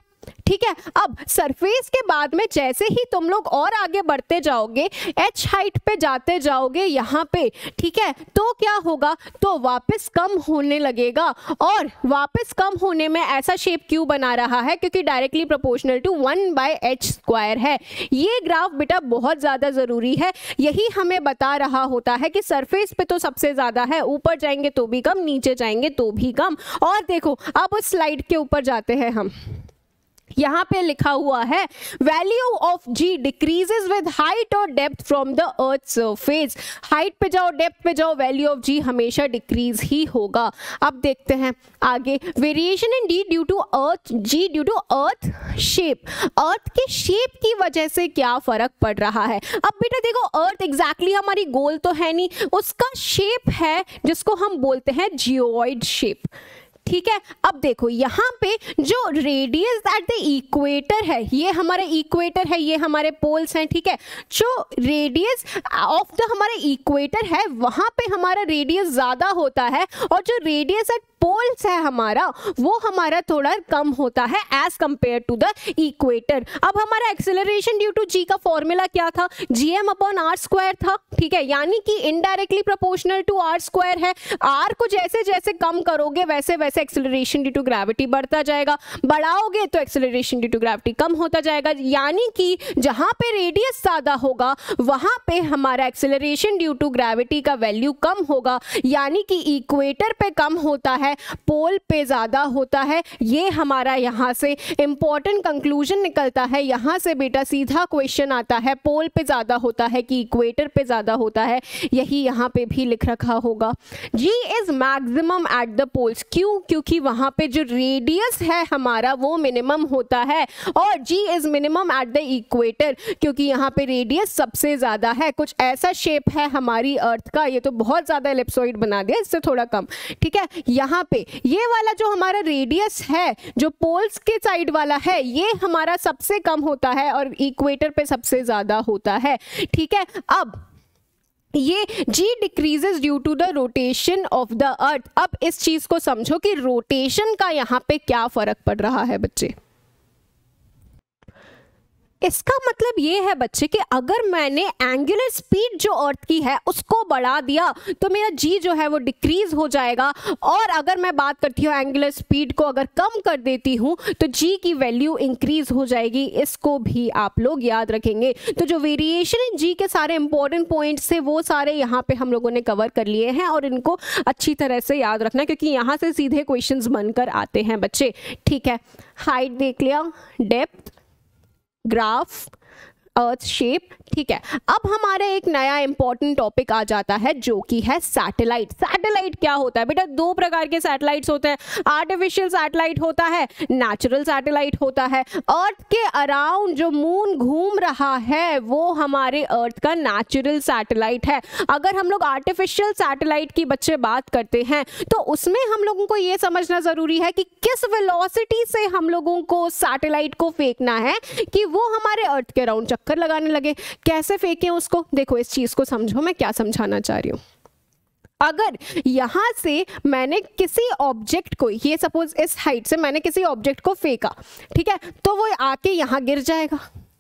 ठीक है। अब सरफेस के बाद में जैसे ही तुम लोग और आगे बढ़ते जाओगे, एच हाइट पे जाते जाओगे यहाँ पे, ठीक है, तो क्या होगा, तो वापस कम होने लगेगा। और वापस कम होने में ऐसा शेप क्यों बना रहा है, क्योंकि डायरेक्टली प्रोपोर्शनल टू 1/h² है। ये ग्राफ बेटा बहुत ज़्यादा ज़रूरी है, यही हमें बता रहा होता है कि सरफेस पे तो सबसे ज़्यादा है, ऊपर जाएंगे तो भी कम, नीचे जाएंगे तो भी कम। और देखो अब उस स्लाइड के ऊपर जाते हैं हम, यहाँ पे लिखा हुआ है value of g decreases with height और depth from the earth surface. Height पे जाओ, डेप्थ पे जाओ, वैल्यू ऑफ जी हमेशा डिक्रीज ही होगा। अब देखते हैं आगे, variation in d due to earth, g due to earth shape. Earth के शेप की वजह से क्या फर्क पड़ रहा है। अब बेटा देखो अर्थ एग्जैक्टली हमारी गोल तो है नहीं, उसका शेप है जिसको हम बोलते हैं जियोइड शेप, ठीक है। अब देखो यहाँ पे जो रेडियस एट द इक्वेटर है, ये हमारे इक्वेटर है, ये हमारे पोल्स हैं, ठीक है। जो रेडियस ऑफ द हमारे इक्वेटर है वहां पे हमारा रेडियस ज्यादा होता है, और जो रेडियस एट पोल्स है हमारा वो हमारा थोड़ा कम होता है as compare to the equator. अब हमारा एक्सेलरेशन ड्यू टू जी का फॉर्मूला क्या था, gm/r² था, ठीक है। यानी कि इनडायरेक्टली प्रोपोर्शनल टू r² है। r को जैसे जैसे कम करोगे वैसे वैसे एक्सेलरेशन ड्यू टू ग्रेविटी बढ़ता जाएगा, बढ़ाओगे तो एक्सेलरेशन ड्यू टू ग्रेविटी कम होता जाएगा। यानी कि जहां पे रेडियस ज्यादा होगा वहां पे हमारा एक्सेलरेशन ड्यू टू ग्रेविटी का वैल्यू कम होगा, यानी कि इक्वेटर पे कम होता है, पोल पे ज्यादा होता है। ये हमारा यहाँ से इंपॉर्टेंट कंक्लूजन निकलता है। यहाँ से बेटा सीधा क्वेश्चन आता है, पोल पे ज्यादा होता है कि इक्वेटर पे ज्यादा होता है, यही यहाँ पे भी लिख रखा होगा। G is maximum at the poles, क्यों, क्योंकि वहां पे जो रेडियस है हमारा वो मिनिमम होता है, और g is minimum at the equator क्योंकि यहाँ पे रेडियस सबसे ज्यादा है। कुछ ऐसा शेप है हमारी अर्थ का, ये तो बहुत ज्यादा एलिप्सॉइड बना दिया, इससे थोड़ा कम, ठीक है। यहाँ पे ये वाला जो हमारा रेडियस है जो पोल्स के साइड वाला है ये हमारा सबसे कम होता है और इक्वेटर पे सबसे ज्यादा होता है, ठीक है। अब ये G decreases due to the rotation of the earth. अब इस चीज को समझो कि रोटेशन का यहाँ पे क्या फर्क पड़ रहा है बच्चे। इसका मतलब ये है बच्चे कि अगर मैंने एंगुलर स्पीड जो अर्थ की है उसको बढ़ा दिया तो मेरा जी जो है वो डिक्रीज हो जाएगा, और अगर मैं बात करती हूँ एंगुलर स्पीड को अगर कम कर देती हूँ तो जी की वैल्यू इंक्रीज हो जाएगी। इसको भी आप लोग याद रखेंगे। तो जो वेरिएशन इन जी के सारे इंपॉर्टेंट पॉइंट्स थे वो सारे यहाँ पे हम लोगों ने कवर कर लिए हैं, और इनको अच्छी तरह से याद रखना क्योंकि यहाँ से सीधे क्वेश्चंस बनकर आते हैं बच्चे, ठीक है। हाइट देख लिया, डेप्थ, ग्राफ, अर्थ शेप, ठीक है। अब हमारे एक नया इंपॉर्टेंट टॉपिक आ जाता है जो कि है सैटेलाइट। सैटेलाइट क्या होता है बेटा, दो प्रकार के सैटेलाइट्स होते हैं, आर्टिफिशियल सैटेलाइट होता है, नेचुरल सैटेलाइट होता है। अर्थ के अराउंड जो मून घूम रहा है वो हमारे अर्थ का नेचुरल सैटेलाइट है। अगर हम लोग आर्टिफिशियल सैटेलाइट की बच्चे बात करते हैं तो उसमें हम लोगों को ये समझना जरूरी है कि किस वेलोसिटी से हम लोगों को सैटेलाइट को फेंकना है कि वो हमारे अर्थ के अराउंड चक्कर लगाने लगे। कैसे फेंके उसको, देखो इस चीज को समझो मैं क्या समझाना चाह रही हूँ। अगर यहाँ से मैंने किसी ऑब्जेक्ट को, ये सपोज इस हाइट से मैंने किसी ऑब्जेक्ट को फेंका, ठीक है, तो वो आके यहाँ गिर जाएगा,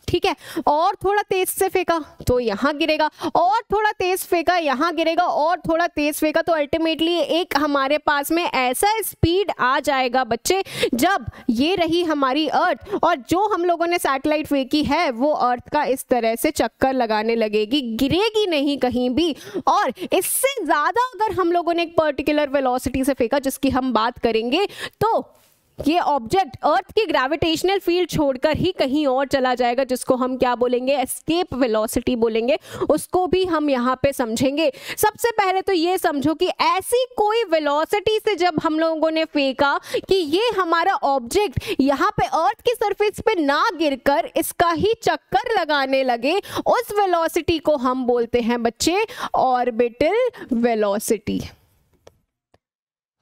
ठीक है, और थोड़ा तेज से फेंका तो यहाँ गिरेगा, और थोड़ा तेज फेंका यहाँ गिरेगा, और थोड़ा तेज फेंका, तो अल्टीमेटली एक हमारे पास में ऐसा स्पीड आ जाएगा बच्चे, जब ये रही हमारी अर्थ और जो हम लोगों ने सैटेलाइट फेंकी है वो अर्थ का इस तरह से चक्कर लगाने लगेगी, गिरेगी नहीं कहीं भी। और इससे ज्यादा अगर हम लोगों ने एक पर्टिकुलर वेलोसिटी से फेंका, जिसकी हम बात करेंगे, तो ये ऑब्जेक्ट अर्थ की ग्रेविटेशनल फील्ड छोड़कर ही कहीं और चला जाएगा, जिसको हम क्या बोलेंगे, एस्केप वेलोसिटी बोलेंगे। उसको भी हम यहाँ पे समझेंगे। सबसे पहले तो ये समझो कि ऐसी कोई वेलोसिटी से जब हम लोगों ने फेंका कि ये हमारा ऑब्जेक्ट यहाँ पे अर्थ की सरफेस पे ना गिरकर इसका ही चक्कर लगाने लगे, उस वेलोसिटी को हम बोलते हैं बच्चे ऑर्बिटल वेलोसिटी।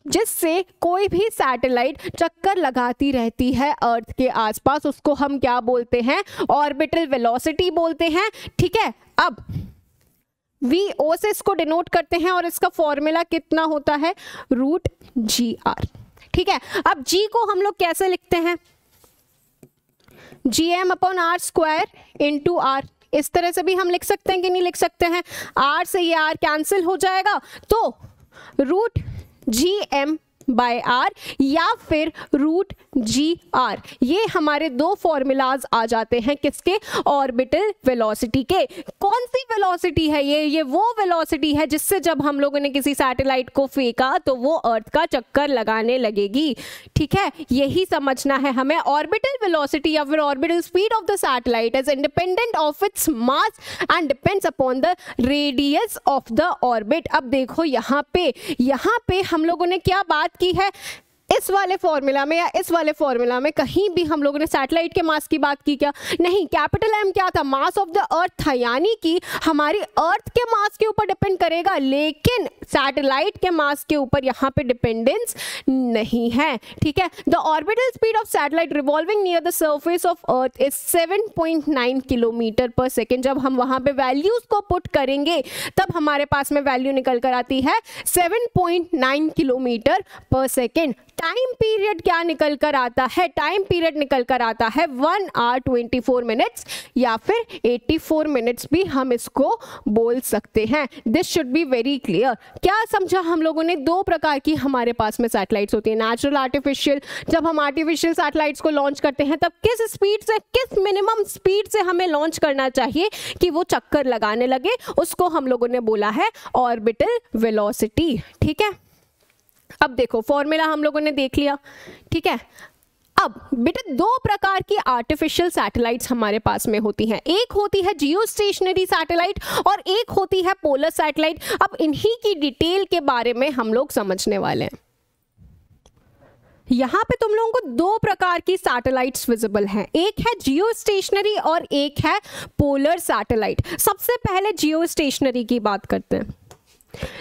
जिससे कोई भी सैटेलाइट चक्कर लगाती रहती है अर्थ के आसपास, उसको हम क्या बोलते हैं, ऑर्बिटल वेलोसिटी बोलते हैं, ठीक है। अब VO से इसको डिनोट करते हैं और इसका फॉर्मूला कितना होता है, √GR, ठीक है। अब G को हम लोग कैसे लिखते हैं, GM/r² × R, इस तरह से भी हम लिख सकते हैं कि नहीं लिख सकते हैं, R से ये R कैंसिल हो जाएगा, तो √GM/R या फिर √GR, ये हमारे दो फॉर्मूलाज आ जाते हैं किसके, ऑर्बिटल वेलोसिटी के। कौन सी वेलोसिटी है ये वो वेलोसिटी है जिससे जब हम लोगों ने किसी सैटेलाइट को फेंका तो वो अर्थ का चक्कर लगाने लगेगी, ठीक है। यही समझना है हमें। ऑर्बिटल वेलोसिटी या फिर orbital speed of the satellite is independent of its mass and depends upon the radius of the orbit. अब देखो यहाँ पे हम लोगों ने क्या बात की है, इस वाले फॉर्मूला में या इस वाले फॉर्मूला में कहीं भी हम लोगों ने सैटेलाइट के मास की बात की क्या, नहीं। कैपिटल M क्या था, मास ऑफ द अर्थ था, यानी कि हमारी अर्थ के मास के ऊपर डिपेंड करेगा, लेकिन सैटेलाइट के मास के ऊपर यहाँ पे डिपेंडेंस नहीं है, ठीक है। The orbital speed of satellite revolving near the surface of earth is 7.9 kilometre पर सेकेंड। जब हम वहां पे वैल्यूज को पुट करेंगे तब हमारे पास में वैल्यू निकल कर आती है 7.9 किलोमीटर पर सेकेंड। टाइम पीरियड क्या निकल कर आता है, टाइम पीरियड निकल कर आता है 1 hour 24 minutes या फिर 84 minutes भी हम इसको बोल सकते हैं। This should be very clear. क्या समझा हम लोगों ने, दो प्रकार की हमारे पास में सैटेलाइट्स होती है, नेचुरल, आर्टिफिशियल। जब हम आर्टिफिशियल सैटेलाइट्स को लॉन्च करते हैं तब किस स्पीड से, किस मिनिमम स्पीड से हमें लॉन्च करना चाहिए कि वो चक्कर लगाने लगे, उसको हम लोगों ने बोला है ऑर्बिटल वेलोसिटी, ठीक है। अब देखो फॉर्मूला हम लोगों ने देख लिया, ठीक है। अब बेटा दो प्रकार की आर्टिफिशियल सैटेलाइट्स हमारे पास में होती हैं, एक होती है जियो स्टेशनरी सैटेलाइट और एक होती है पोलर सैटेलाइट। अब इन्हीं की डिटेल के बारे में हम लोग समझने वाले हैं। यहाँ पे तुम लोगों को दो प्रकार की सैटेलाइट्स विजिबल हैं, एक है जियो स्टेशनरी और एक है पोलर सैटेलाइट। सबसे पहले जियो स्टेशनरी की बात करते हैं।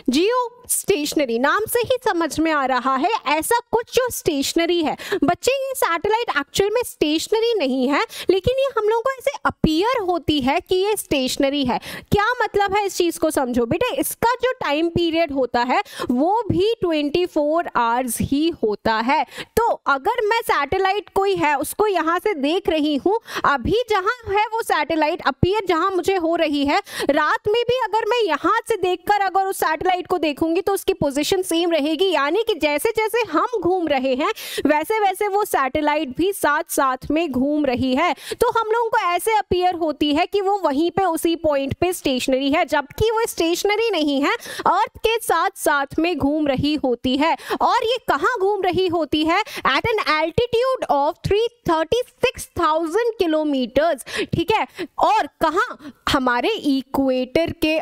जियो स्टेशनरी नाम से ही समझ में आ रहा है ऐसा कुछ जो स्टेशनरी है। बच्चे ये सैटेलाइट एक्चुअल में स्टेशनरी नहीं है, लेकिन ये हम लोगों को ऐसे अपीयर होती है कि ये स्टेशनरी है। क्या मतलब है, इस चीज को समझो बेटा। इसका जो टाइम पीरियड होता है वो भी 24 आवर्स ही होता है। तो अगर मैं सैटेलाइट कोई है उसको यहाँ से देख रही हूँ, अभी जहाँ है वो सैटेलाइट अपीयर जहाँ मुझे हो रही है, रात में भी अगर मैं यहाँ से देखकर अगर उस सैटेलाइट को देखूंगी तो उसकी पोजीशन सेम रहेगी, यानी कि जैसे जैसे हम घूम रहे हैं वैसे वैसे वो सैटेलाइट भी साथ साथ में घूम रही है। तो हम लोगों को ऐसे अपीयर होती है कि वो वहीं पे उसी पॉइंट पे स्टेशनरी है, जबकि वो स्टेशनरी नहीं है, अर्थ के साथ साथ में घूम रही होती है। और ये कहाँ घूम रही होती है, at an altitude of 36,000 kilometres, ठीक है। और कहाँ, हमारे इक्वेटर के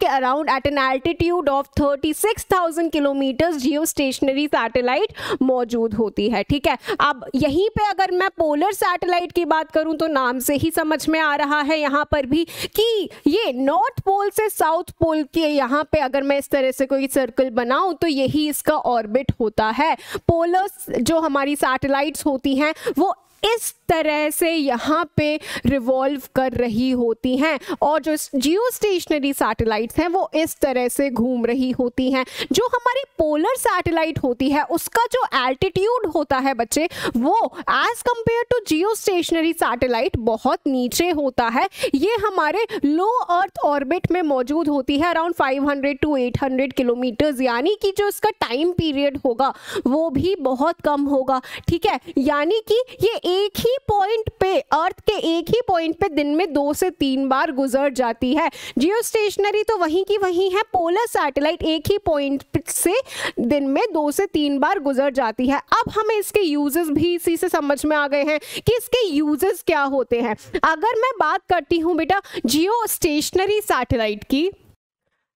around at an altitude of 36,000 kilometres geostationary satellite मौजूद होती है, ठीक है। अब यहीं पे अगर मैं पोलर सैटेलाइट की बात करूं तो नाम से ही समझ में आ रहा है यहाँ पर भी कि ये नॉर्थ पोल से साउथ पोल के यहाँ पे अगर मैं इस तरह से कोई सर्कल बनाऊं तो यही इसका ऑर्बिट होता है। पोलर जो हमारी सैटेलाइट्स होती हैं वो इस तरह से यहाँ पे रिवॉल्व कर रही होती हैं, और जो जियो स्टेशनरी सैटेलाइट्स हैं वो इस तरह से घूम रही होती हैं। जो हमारी पोलर सैटेलाइट होती है उसका जो एल्टीट्यूड होता है बच्चे, वो as compare to geostationary satellite बहुत नीचे होता है। ये हमारे लो अर्थ ऑर्बिट में मौजूद होती है, अराउंड 500 to 800 किलोमीटर्स, यानी कि जो इसका टाइम पीरियड होगा वो भी बहुत कम होगा। ठीक है, यानी कि ये एक ही पॉइंट पे, अर्थ के एक ही पॉइंट पे दिन में 2 से 3 बार गुजर जाती है। जियो स्टेशनरी तो वहीं की वहीं है, पोलर सैटेलाइट एक ही पॉइंट से दिन में 2 से 3 बार गुजर जाती है। अब हमें इसके यूजेस भी इसी से समझ में आ गए हैं कि इसके यूजेस क्या होते हैं। अगर मैं बात करती हूँ बेटा जियो स्टेशनरी सैटेलाइट की,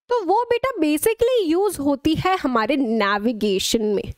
तो वो बेटा बेसिकली यूज होती है हमारे नेविगेशन में,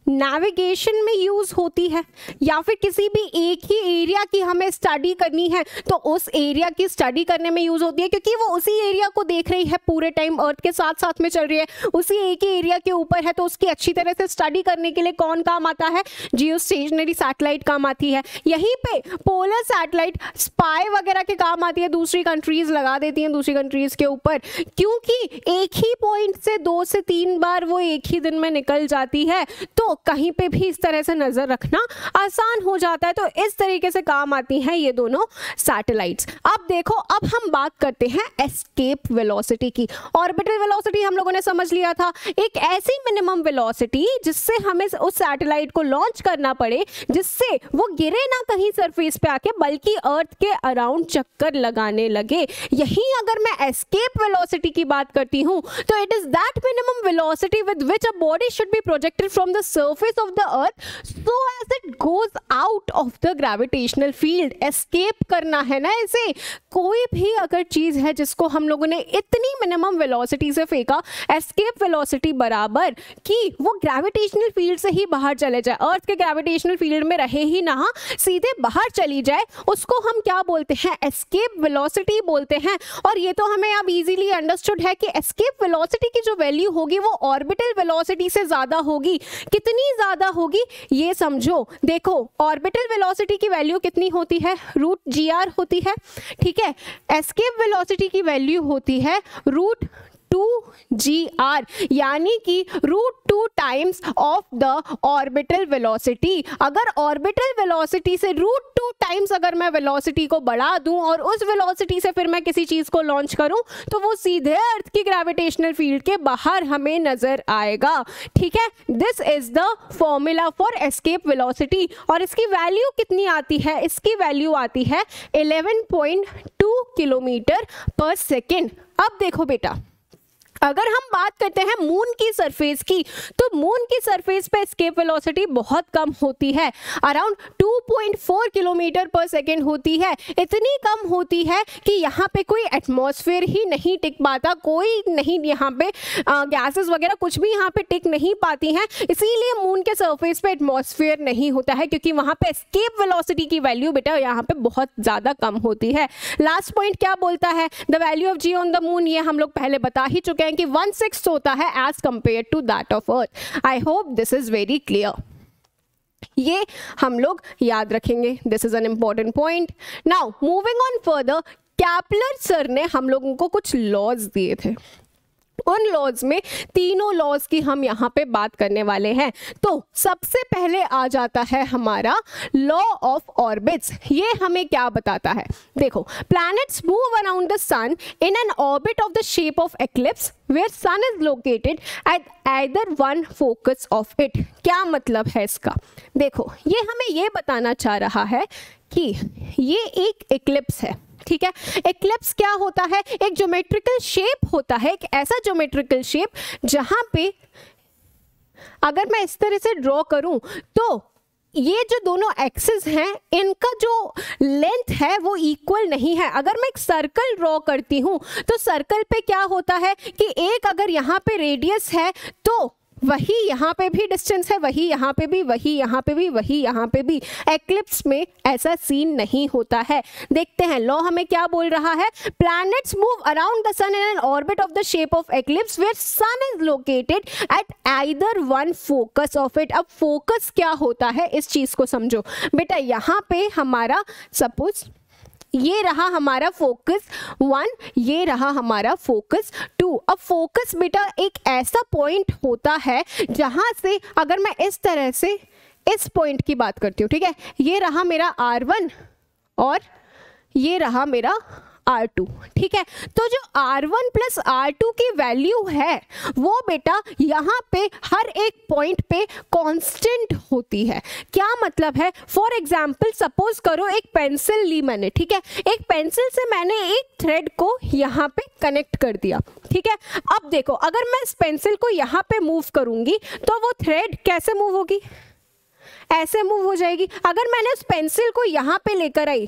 नेविगेशन में यूज होती है, या फिर किसी भी एक ही एरिया की हमें स्टडी करनी है तो उस एरिया की स्टडी करने में यूज होती है, क्योंकि वो उसी एरिया को देख रही है पूरे टाइम, अर्थ के साथ साथ में चल रही है, उसी एक ही एरिया के ऊपर है, तो उसकी अच्छी तरह से स्टडी करने के लिए कौन काम आता है, जियो स्टेशनरी सैटेलाइट काम आती है। यहीं पे पोलर सैटेलाइट स्पाई वगैरह के काम आती है, दूसरी कंट्रीज लगा देती हैं दूसरी कंट्रीज के ऊपर, क्योंकि एक ही पॉइंट से 2 से 3 बार वो एक ही दिन में निकल जाती है, तो कहीं पे भी इस तरह से नजर रखना आसान हो जाता है। तो इस तरीके से काम आती हैं ये दोनों सैटेलाइट्स। अब देखो, अब हम बात करते हैं एस्केप वेलोसिटी की। ऑर्बिटल वेलोसिटी हम लोगों ने समझ लिया था, एक ऐसी मिनिमम वेलोसिटी जिससे हमें उस सैटेलाइट को लॉन्च करना पड़े जिससे वो गिरे ना कहीं सरफेस पे आके, बल्कि अर्थ के अराउंड चक्कर लगाने लगे। यही अगर मैं एस्केप वेलोसिटी की बात करती हूँ तो it is that minimum velocity with which a body should be projected from the surface of the earth so as it goes out of the gravitational field। escape करना है ना इसे। कोई भी अगर चीज है जिसको हम लोगों ने इतनी मिनिमम वेलोसिटी से फेंका, एस्केप वेलोसिटी बराबर कि वो ग्रेविटेशनल फील्ड से ही बाहर चले जाए, अर्थ के ग्रेविटेशनल फील्ड में रहे ही ना, सीधे बाहर चली जाए, उसको हम क्या बोलते हैं, एस्केप वेलोसिटी बोलते हैं। और ये तो हमें अब इजीली अंडरस्टूड है कि एस्केप वेलोसिटी की जो वैल्यू होगी वो ऑर्बिटल वेलोसिटी से ज्यादा होगी। कितनी ज्यादा होगी ये समझो। देखो, ऑर्बिटल वेलोसिटी की वैल्यू कितनी होती है, √gr होती है। ठीक है, एस्केप वेलोसिटी की वैल्यू होती है √2gr, यानी कि √2 times of the orbital velocity. अगर ऑर्बिटल वेलोसिटी से √2 टाइम्स अगर मैं वेलोसिटी को बढ़ा दूं और उस वेलोसिटी से फिर मैं किसी चीज को लॉन्च करूं, तो वो सीधे अर्थ की ग्रेविटेशनल फील्ड के बाहर हमें नजर आएगा। ठीक है, this is the formula for escape velocity. और इसकी वैल्यू कितनी आती है, इसकी वैल्यू आती है 11.2 किलोमीटर पर सेकेंड। अब देखो बेटा, अगर हम बात करते हैं मून की सरफेस की, तो मून की सरफेस पे एस्केप वेलोसिटी बहुत कम होती है, अराउंड 2.4 किलोमीटर पर सेकेंड होती है। इतनी कम होती है कि यहाँ पे कोई एटमॉस्फेयर ही नहीं टिक पाता, कोई नहीं, यहाँ पे गैसेस वगैरह कुछ भी यहाँ पे टिक नहीं पाती हैं। इसीलिए मून के सरफेस पे एटमॉस्फेयर नहीं होता है, क्योंकि वहाँ पे एस्केप वेलोसिटी की वैल्यू बेटा यहाँ पे बहुत ज़्यादा कम होती है। लास्ट पॉइंट क्या बोलता है, the value of g on the moon, ये हम लोग पहले बता ही चुके हैं कि 1/6 होता है as compare to that of earth. I hope this is very clear. ये हम लोग याद रखेंगे, this is an important point. Now moving on further, Kepler sir ने हम लोगों को कुछ लॉज दिए थे, उन लॉज में तीनों लॉज की हम यहाँ पे बात करने वाले हैं। तो सबसे पहले आ जाता है हमारा लॉ ऑफ ऑर्बिट्स। ये हमें क्या बताता है, देखो, planets move around the sun in an orbit of the shape of eclipse where sun is located at either one focus of it। क्या मतलब है इसका, देखो, ये हमें ये बताना चाह रहा है कि ये एक एक्लिप्स है। ठीक है, एक्लिप्स क्या होता है, एक ज्योमेट्रिकल शेप होता है, एक ऐसा ज्योमेट्रिकल शेप जहां पे अगर मैं इस तरह से ड्रॉ करूं तो ये जो दोनों एक्सिस हैं इनका जो लेंथ है वो इक्वल नहीं है। अगर मैं एक सर्कल ड्रॉ करती हूँ तो सर्कल पे क्या होता है कि एक अगर यहाँ पे रेडियस है तो वही यहाँ पे भी डिस्टेंस है, वही यहाँ पे भी, वही यहाँ पे भी, वही यहाँ पे भी। एक्लिप्स में ऐसा सीन नहीं होता है। देखते हैं लॉ हमें क्या बोल रहा है। Planets move around the sun in an orbit of the shape of eclipse where sun is located at either one focus of it. अब फोकस क्या होता है इस चीज को समझो बेटा। यहाँ पे हमारा सपोज ये रहा हमारा फोकस 1, ये रहा हमारा फोकस 2। अब फोकस बेटा एक ऐसा पॉइंट होता है जहां से अगर मैं इस तरह से इस पॉइंट की बात करती हूँ, ठीक है, ये रहा मेरा R1 और ये रहा मेरा R2, ठीक है। तो जो R1 प्लस R2 की वैल्यू है वो बेटा यहाँ पे हर एक पॉइंट पे कांस्टेंट होती है। क्या मतलब है? फॉर एग्जाम्पल सपोज करो एक पेंसिल ली मैंने, ठीक है, एक पेंसिल से मैंने एक थ्रेड को यहाँ पे कनेक्ट कर दिया, ठीक है। अब देखो अगर मैं इस पेंसिल को यहाँ पे मूव करूंगी तो वो थ्रेड कैसे मूव होगी? ऐसे मूव हो जाएगी। अगर मैंने उस पेंसिल को यहाँ पे लेकर आई,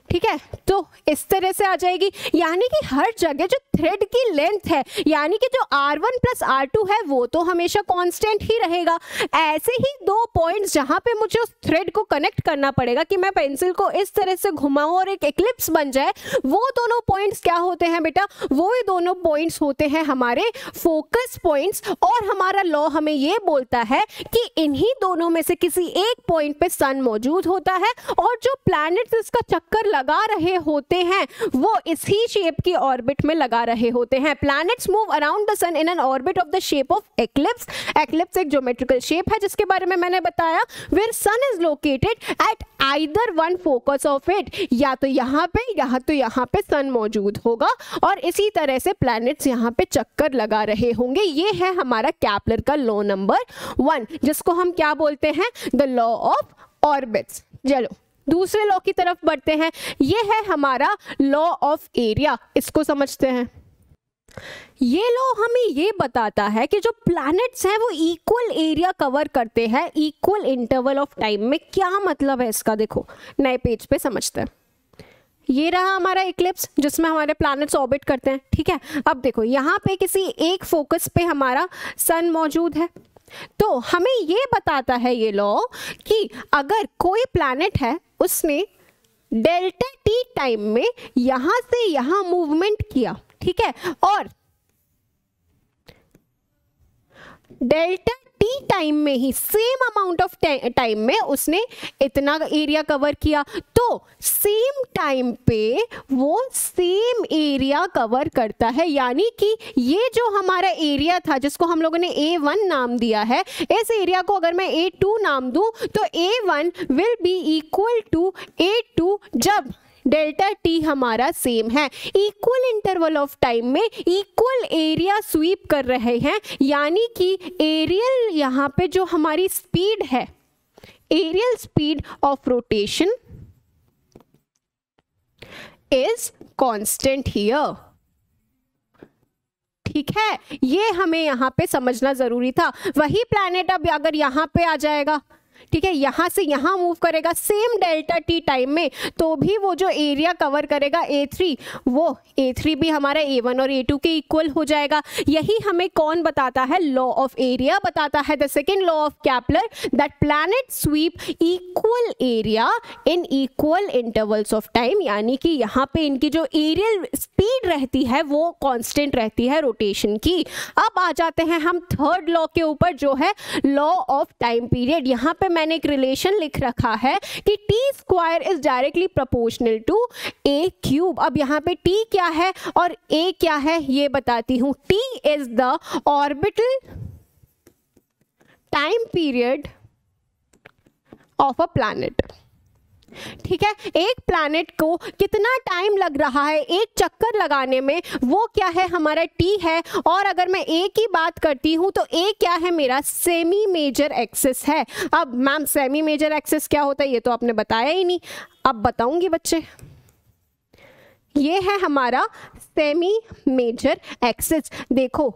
ठीक है, तो इस तरह से आ जाएगी। यानी कि हर जगह जो थ्रेड की लेंथ है, यानी कि जो R1 प्लस R2 है वो तो हमेशा कांस्टेंट ही रहेगा। ऐसे ही दो पॉइंट्स जहां पे मुझे उस थ्रेड को कनेक्ट करना पड़ेगा कि मैं पेंसिल को इस तरह से घुमाऊं और एक एक्लिप्स बन जाए, वो दोनों पॉइंट्स क्या होते हैं बेटा? वो ही दोनों पॉइंट्स होते हैं हमारे फोकस पॉइंट्स। और हमारा लॉ हमें ये बोलता है कि इन्हीं दोनों में से किसी एक पॉइंट पे सन मौजूद होता है और जो प्लैनेट्स इसका चक्कर लगा रहे होते हैं वो इसी शेप की ऑर्बिट में लगा रहे होते हैं। Planets move around the sun in an orbit of the shape of eclipse. Eclipse एक ज्योमेट्रिकल शेप है जिसके बारे में मैंने बताया, where sun is located at either one focus of it. या तो यहाँ पे सन मौजूद होगा और इसी तरह से प्लैनेट्स यहाँ पे चक्कर लगा रहे होंगे। ये है हमारा कैपलर का लॉ नंबर 1, जिसको हम क्या बोलते हैं? The law of orbits. चलो दूसरे लॉ की तरफ बढ़ते हैं। ये है हमारा लॉ ऑफ एरिया, इसको समझते हैं। ये लॉ हमें ये बताता है कि जो प्लैनेट्स हैं वो इक्वल एरिया कवर करते हैं इक्वल इंटरवल ऑफ टाइम में। क्या मतलब है इसका? देखो नए पेज पे समझते हैं। ये रहा हमारा इक्लिप्स जिसमें हमारे प्लैनेट्स ऑर्बिट करते हैं, ठीक है। अब देखो यहाँ पे किसी एक फोकस पे हमारा सन मौजूद है, तो हमें ये बताता है ये लॉ कि अगर कोई प्लैनेट है उसने डेल्टा टी टाइम में यहां से यहां मूवमेंट किया, ठीक है, और डेल्टा टी टाइम में ही सेम अमाउंट ऑफ टाइम में उसने इतना एरिया कवर किया, तो सेम टाइम पे वो सेम एरिया कवर करता है। यानी कि ये जो हमारा एरिया था जिसको हम लोगों ने A1 नाम दिया है, इस एरिया को अगर मैं A2 नाम दूं तो A1 will be equal to A2 जब डेल्टा टी हमारा सेम है। इक्वल इंटरवल ऑफ टाइम में इक्वल एरिया स्वीप कर रहे हैं, यानी कि एरियल यहाँ पे जो हमारी स्पीड है, areal speed of rotation is constant here, ठीक है। ये हमें यहाँ पे समझना जरूरी था। वही प्लैनेट अब अगर यहाँ पे आ जाएगा, ठीक है, यहां से यहां मूव करेगा सेम डेल्टा टी टाइम में, तो भी वो जो एरिया कवर करेगा A3, वो A3 भी हमारा A1 और A2 के इक्वल हो जाएगा। यही हमें कौन बताता है? लॉ ऑफ एरिया बताता है, the second law of Kepler, that planet sweep equal area in equal intervals of time. यानी कि यहाँ पे इनकी जो एरियल स्पीड रहती है वो कांस्टेंट रहती है रोटेशन की। अब आ जाते हैं हम थर्ड लॉ के ऊपर, जो है लॉ ऑफ टाइम पीरियड। यहाँ पे मैंने एक रिलेशन लिख रखा है कि T square is directly proportional to A cube. अब यहाँ पे टी क्या है और ए क्या है ये बताती हूं। T is the orbital time period of a planet, ठीक है। एक प्लैनेट को कितना टाइम लग रहा है एक चक्कर लगाने में, वो क्या है? हमारा टी है। और अगर मैं ए की बात करती हूं तो ए क्या है? मेरा सेमी मेजर एक्सिस है। अब मैम सेमी मेजर एक्सिस क्या होता है? ये तो आपने बताया ही नहीं, अब बताऊंगी बच्चे। ये है हमारा सेमी मेजर एक्सिस। देखो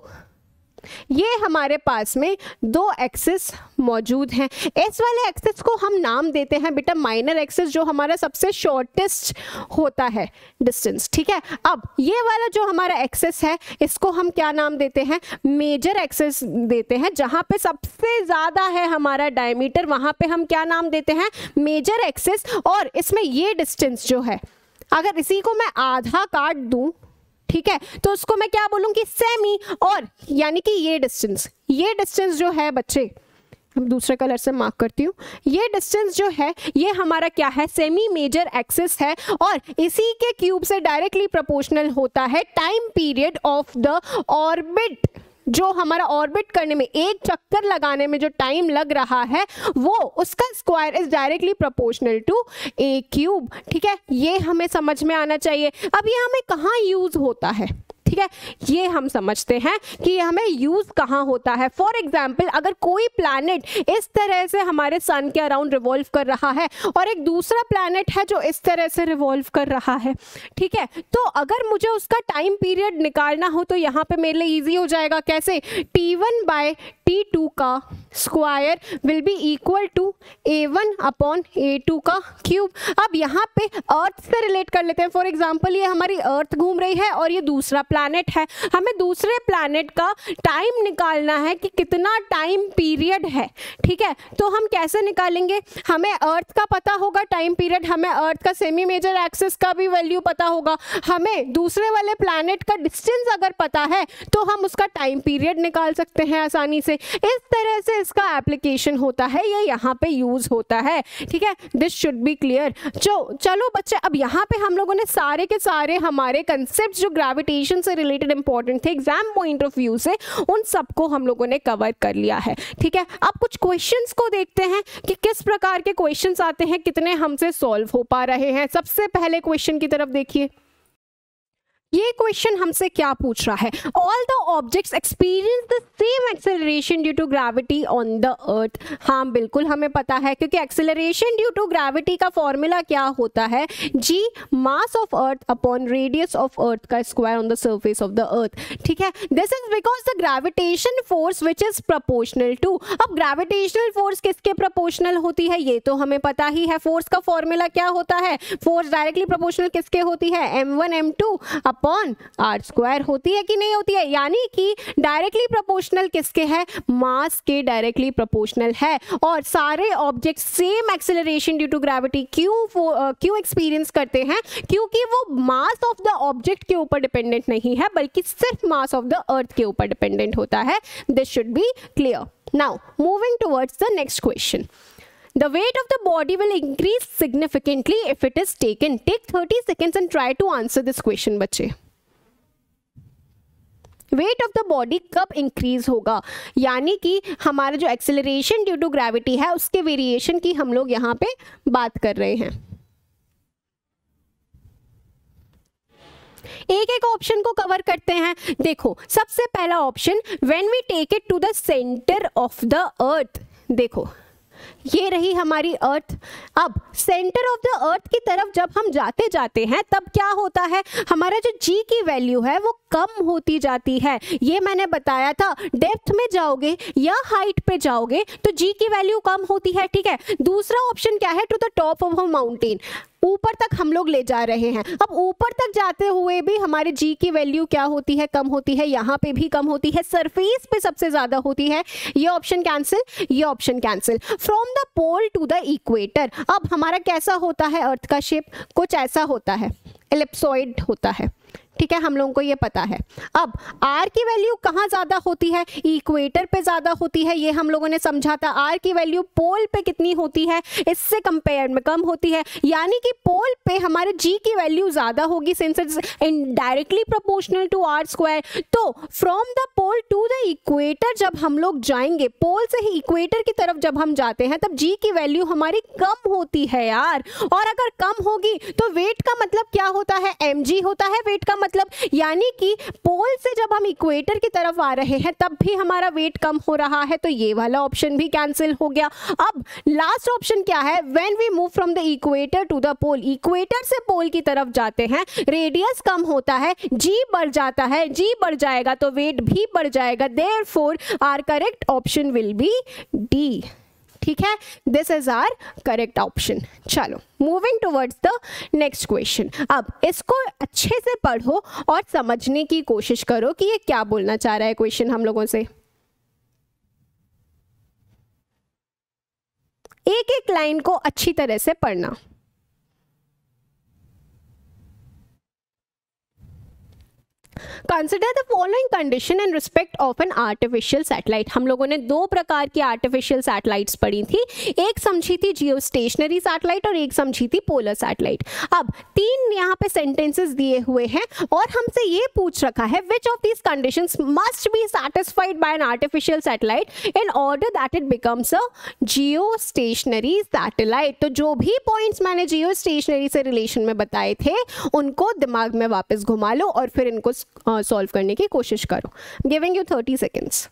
ये हमारे पास में दो एक्सिस मौजूद हैं। इस वाले एक्सिस को हम नाम देते हैं बेटा माइनर एक्सिस, जो हमारा सबसे शॉर्टेस्ट होता है डिस्टेंस, ठीक है। अब ये वाला जो हमारा एक्सिस है इसको हम क्या नाम देते हैं, मेजर एक्सिस देते हैं। जहां पे सबसे ज्यादा है हमारा डायमीटर वहां पे हम क्या नाम देते हैं, मेजर एक्सिस। और इसमें ये डिस्टेंस जो है, अगर इसी को मैं आधा काट दूं, ठीक है, तो उसको मैं क्या बोलूंगी, सेमी। और यानी कि ये डिस्टेंस जो है बच्चे, हम दूसरे कलर से मार्क करती हूँ, ये डिस्टेंस जो है ये हमारा क्या है, सेमी मेजर एक्सिस है। और इसी के क्यूब से डायरेक्टली प्रोपोर्शनल होता है time period of the orbit. जो हमारा ऑर्बिट करने में, एक चक्कर लगाने में जो टाइम लग रहा है वो उसका square is directly proportional to A cube, ठीक है। ये हमें समझ में आना चाहिए। अब ये हमें कहाँ यूज होता है, ठीक है, ये हम समझते हैं कि हमें यूज कहाँ होता है। फॉर एग्जाम्पल, अगर कोई प्लैनेट इस तरह से हमारे सन के अराउंड रिवॉल्व कर रहा है और एक दूसरा प्लैनेट है जो इस तरह से रिवॉल्व कर रहा है, ठीक है, तो अगर मुझे उसका टाइम पीरियड निकालना हो तो यहाँ पे मेरे लिए इजी हो जाएगा। कैसे, T1 बाय T2 का square will be equal to A1 upon A2 का क्यूब। अब यहाँ पे अर्थ से रिलेट कर लेते हैं। फॉर एग्जाम्पल, ये हमारी अर्थ घूम रही है और ये दूसरा प्लैनेट है। हमें दूसरे प्लैनेट का टाइम निकालना है कि कितना टाइम पीरियड है, ठीक है। तो हम कैसे निकालेंगे, हमें अर्थ का पता होगा टाइम पीरियड, हमें अर्थ का सेमी मेजर एक्सिस का भी वैल्यू पता होगा, हमें दूसरे वाले प्लैनेट का डिस्टेंस अगर पता है तो हम उसका टाइम पीरियड निकाल सकते हैं आसानी से। इस तरह से इसका एप्लीकेशन होता है, ये यहाँ पे यूज होता है, ठीक है। This should be clear. चलो बच्चे, अब यहाँ पे हम लोगों ने सारे के सारे हमारे कंसेप्ट जो ग्रेविटेशन से रिलेटेड इंपॉर्टेंट थे एग्जाम पॉइंट ऑफ व्यू से, उन सबको हम लोगों ने कवर कर लिया है, ठीक है। अब कुछ क्वेश्चंस को देखते हैं कि किस प्रकार के क्वेश्चंस आते हैं, कितने हमसे सॉल्व हो पा रहे हैं। सबसे पहले क्वेश्चन की तरफ देखिए। ये क्वेश्चन हमसे क्या पूछ रहा है, all the objects experience the same acceleration due to gravity on the earth. हाँ बिल्कुल हमें पता है, क्योंकि एक्सेलरेशन ड्यू टू ग्रेविटी का फॉर्मूला क्या होता है, G mass of earth upon radius of earth का square on the surface of the earth, ठीक है। This is because the gravitation force which is proportional to. अब ग्रेविटेशनल फोर्स किसके proportional होती है, ये तो हमें पता ही है। फोर्स का फॉर्मूला क्या होता है, फोर्स डायरेक्टली प्रोपोर्शनल किसके होती है, m1 m2 upon are square होती है कि नहीं होती है। यानी कि डायरेक्टली प्रोपोर्शनल किसके है, मास के डायरेक्टली प्रोपोर्शनल है। और सारे object same acceleration due to gravity क्यों एक्सपीरियंस करते हैं, क्योंकि वो मास ऑफ द ऑब्जेक्ट के ऊपर डिपेंडेंट नहीं है, बल्कि सिर्फ मास ऑफ द अर्थ के ऊपर डिपेंडेंट होता है। This should be clear. Now moving towards the next question. The weight of the body will increase significantly if it is taken. Take 30 seconds and try to answer this question बच्चे। Weight of the body कब increase होगा, यानी कि हमारा जो acceleration due to gravity है उसके variation की हम लोग यहाँ पे बात कर रहे हैं। एक एक ऑप्शन को कवर करते हैं। देखो सबसे पहला option, when we take it to the centre of the earth. देखो ये रही हमारी अर्थ। अब सेंटर ऑफ द अर्थ की तरफ जब हम जाते हैं तब क्या होता है, हमारा जो जी की वैल्यू है वो कम होती जाती है। ये मैंने बताया था, डेप्थ में जाओगे या हाइट पे जाओगे तो जी की वैल्यू कम होती है, ठीक है। दूसरा ऑप्शन क्या है, to the top of a mountain, ऊपर तक हम लोग ले जा रहे हैं। अब ऊपर तक जाते हुए भी हमारे जी की वैल्यू क्या होती है, कम होती है। यहाँ पे भी कम होती है, सरफेस पे सबसे ज्यादा होती है। ये ऑप्शन कैंसिल, ये option cancel. From the pole to the equator, अब हमारा कैसा होता है अर्थ का शेप, कुछ ऐसा होता है, एलिप्सॉइड होता है, ठीक है, हम लोगों को ये पता है। अब आर की वैल्यू कहाँ ज्यादा होती है, इक्वेटर पे ज्यादा होती है, ये हम लोगों ने समझा था। आर की वैल्यू पोल पे कितनी होती है, इससे कंपेयर में कम होती है, यानी कि पोल पे हमारे जी की वैल्यू ज्यादा होगी since it's directly proportional to R square. तो from the pole to the equator जब हम लोग जाएंगे, पोल से ही इक्वेटर की तरफ जब हम जाते हैं तब जी की वैल्यू हमारी कम होती है यार। और अगर कम होगी तो वेट का मतलब क्या होता है, mg होता है। वेट का मतलब, यानी कि पोल से जब हम इक्वेटर की तरफ आ रहे हैं तब भी हमारा वेट कम हो रहा है, तो ये वाला ऑप्शन भी कैंसिल हो गया। अब लास्ट ऑप्शन क्या है, when we move from the equator to the pole, equator से पोल की तरफ जाते हैं, रेडियस कम होता है, जी बढ़ जाता है, जी बढ़ जाएगा तो वेट भी बढ़ जाएगा, therefore our correct option will be D. ठीक है, this is our correct option. चलो moving towards the next question. अब इसको अच्छे से पढ़ो और समझने की कोशिश करो कि ये क्या बोलना चाह रहा है क्वेश्चन हम लोगों से। एक एक लाइन को अच्छी तरह से पढ़ना। Consider the following condition in respect of N artificial satellite. हम लोगों ने दो प्रकार की आर्टिफिशियल सैटेलाइट्स पढ़ी थी, एक समझी थी जियो स्टेशनरी सैटेलाइट और एक समझी थी पोलर सैटेलाइट। अब तीन यहाँ पे सेंटेंसेस दिए हुए हैं और हमसे ये पूछ रखा है which of these conditions must be satisfied by an artificial satellite in order that it becomes a geostationary satellite. तो जो भी पॉइंट्स मैंने जियो स्टेशनरी से रिलेशन में बताए थे उनको दिमाग में वापस घुमा लो और फिर इनको सॉल्व करने की कोशिश करो। Giving you 30 seconds.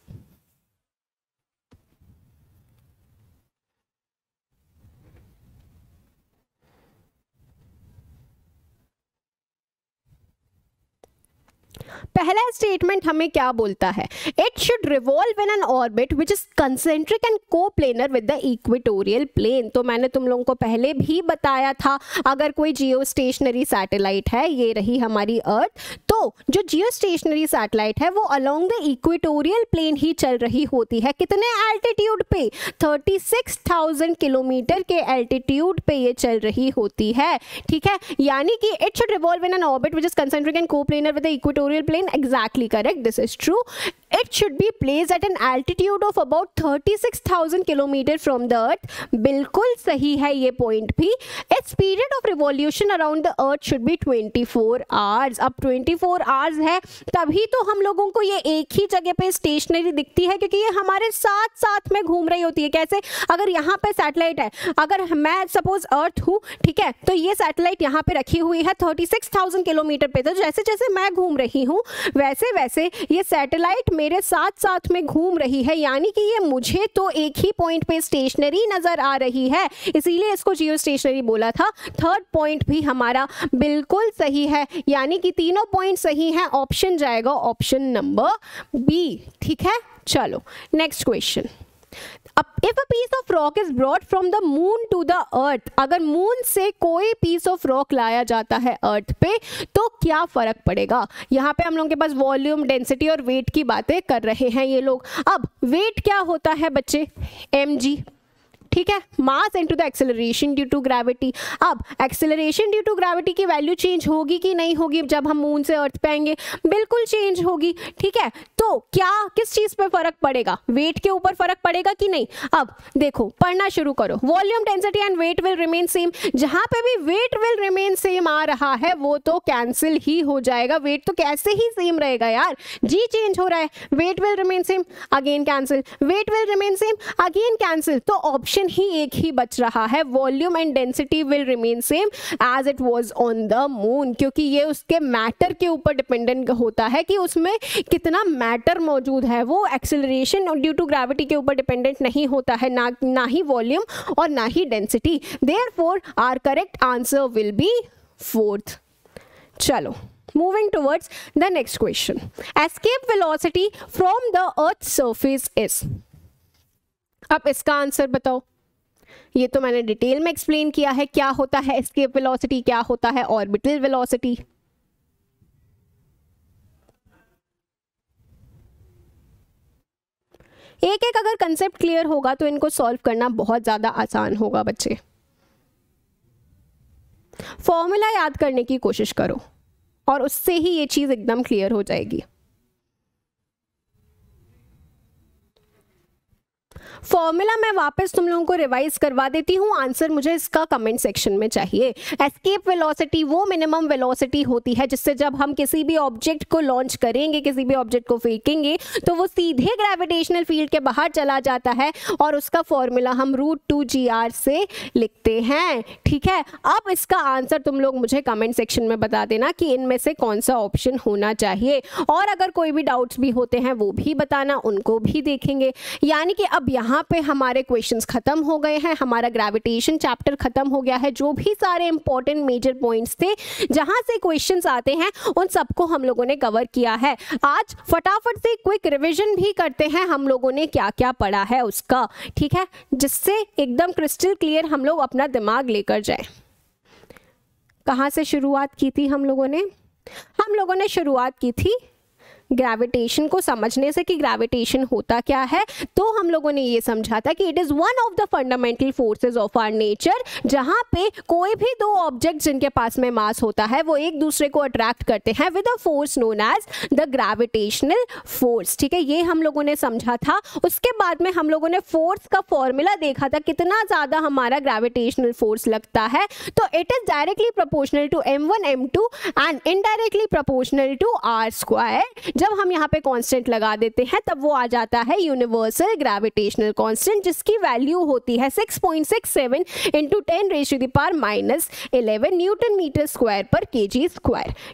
पहला स्टेटमेंट हमें क्या बोलता है, it should revolve in an orbit which is concentric and coplanar with the equatorial plane. तो मैंने तुम लोगों को पहले भी बताया था, अगर कोई जियो स्टेशनरी सैटेलाइट है, ये रही हमारी अर्थ, तो जो जियो स्टेशनरी सैटेलाइट है वो अलोंग द इक्वेटोरियल प्लेन ही चल रही होती है। कितने एल्टीट्यूड पे, 36,000 किलोमीटर के एल्टीट्यूड पे ये चल रही होती है। ठीक है, यानी कि it should revolve in an orbit which is concentric and coplanar with the equatorial plane. Exactly correct, this is true. It should be placed at an altitude of about 36,000 kilometer from the earth. बिल्कुल सही है ये point भी। Its period of revolution around the earth should be 24 hours. अब 24 hours है तभी तो हम लोगों को ये एक ही जगह पे स्टेशनरी दिखती है, क्योंकि ये हमारे साथ साथ में घूम रही होती है। कैसे, अगर यहाँ पे सैटेलाइट है, अगर मैं सपोज अर्थ हूँ, ठीक है, तो ये सैटेलाइट यहाँ पे रखी हुई है 36,000 किलोमीटर पे, तो जैसे जैसे मैं घूम रही हूँ वैसे वैसे ये सैटेलाइट मेरे साथ साथ में घूम रही है, यानी कि ये मुझे तो एक ही पॉइंट पे स्टेशनरी नजर आ रही है, इसीलिए इसको जियो स्टेशनरी बोला था। थर्ड पॉइंट भी हमारा बिल्कुल सही है, यानी कि तीनों पॉइंट सही हैं। ऑप्शन जाएगा ऑप्शन नंबर बी। ठीक है, चलो next question. If a piece of rock is brought from the moon to the earth, अगर मून से कोई पीस ऑफ रॉक लाया जाता है अर्थ पे तो क्या फर्क पड़ेगा। यहाँ पे हम लोगों के पास वॉल्यूम, डेंसिटी और वेट की बातें कर रहे हैं ये लोग। अब वेट क्या होता है बच्चे, mg, ठीक है, mass into the acceleration due to gravity. अब एक्सेलरेशन ड्यू टू ग्रेविटी की वैल्यू चेंज होगी कि नहीं होगी जब हम मून से अर्थ पे आएंगे, बिल्कुल चेंज होगी। ठीक है, तो क्या किस चीज पे फर्क पड़ेगा, वेट के ऊपर फर्क पड़ेगा कि नहीं। अब देखो पढ़ना शुरू करो, volume, density and wait will remain same. जहां पे भी वेट विल रिमेन सेम आ रहा है वो तो कैंसिल ही हो जाएगा, वेट तो कैसे ही सेम रहेगा यार, जी चेंज हो रहा है, weight will remain same, again cancel, weight will remain same, again cancel, तो ऑप्शन ही एक ही बच रहा है, volume and density will remain same as it was on the moon, क्योंकि ये उसके मैटर के ऊपर डिपेंडेंट होता है कि उसमें कितना मैटर मौजूद है। वो एक्सेलरेशन ड्यू टू ग्रेविटी के ऊपर डिपेंडेंट नहीं होता है, ना ही वॉल्यूम और ना ही density. Therefore our correct answer will be fourth. चलो moving towards the next question. Escape velocity from the earth's surface is. अब इसका आंसर बताओ। ये तो मैंने डिटेल में एक्सप्लेन किया है, क्या होता है एस्केप वेलोसिटी, क्या होता है ऑर्बिटल वेलोसिटी। एक एक अगर कंसेप्ट क्लियर होगा तो इनको सॉल्व करना बहुत ज्यादा आसान होगा बच्चे। फॉर्मूला याद करने की कोशिश करो और उससे ही ये चीज एकदम क्लियर हो जाएगी। फॉर्मूला मैं वापस तुम लोगों को रिवाइज करवा देती हूँ, आंसर मुझे इसका कमेंट सेक्शन में चाहिए। एस्केप वेलोसिटी वो मिनिमम वेलोसिटी होती है जिससे जब हम किसी भी ऑब्जेक्ट को लॉन्च करेंगे, किसी भी ऑब्जेक्ट को फेंकेंगे, तो वो सीधे ग्रेविटेशनल फील्ड के बाहर चला जाता है और उसका फॉर्मूला हम √2gr से लिखते हैं। ठीक है, अब इसका आंसर तुम लोग मुझे कमेंट सेक्शन में बता देना कि इनमें से कौन सा ऑप्शन होना चाहिए, और अगर कोई भी डाउट्स भी होते हैं वो भी बताना, उनको भी देखेंगे। यानी कि अब यहाँ पे हमारे क्वेश्चंस खत्म हो गए हैं, हमारा ग्रेविटेशन चैप्टर खत्म हो गया है। जो भी सारे इंपॉर्टेंट मेजर पॉइंट्स थे जहां से क्वेश्चंस आते हैं उन सबको हम लोगों ने कवर किया है। आज फटाफट से क्विक रिवीजन भी करते हैं हम लोगों ने क्या क्या पढ़ा है उसका, ठीक है, जिससे एकदम क्रिस्टल क्लियर हम लोग अपना दिमाग लेकर जाए। कहाँ से शुरुआत की थी हम लोगों ने शुरुआत की थी ग्रेविटेशन को समझने से कि ग्रेविटेशन होता क्या है। तो हम लोगों ने ये समझा था कि it is one of the fundamental forces of our nature, जहां पे कोई भी दो ऑब्जेक्ट जिनके पास में मास होता है वो एक दूसरे को अट्रैक्ट करते हैं with a force known as the gravitational force. ठीक है, ये हम लोगों ने समझा था। उसके बाद में हम लोगों ने फोर्स का फॉर्मूला देखा था, कितना ज्यादा हमारा ग्रेविटेशनल फोर्स लगता है। तो it is directly proportional to m1 m2 and indirectly proportional to r²। जब हम यहाँ पे कांस्टेंट लगा देते हैं तब वो आ जाता है यूनिवर्सल ग्रेविटेशनल कांस्टेंट, जिसकी वैल्यू होती है 6.67 इंटू 10⁻⁻11 न्यूटन मीटर स्क्वायर पर kg²।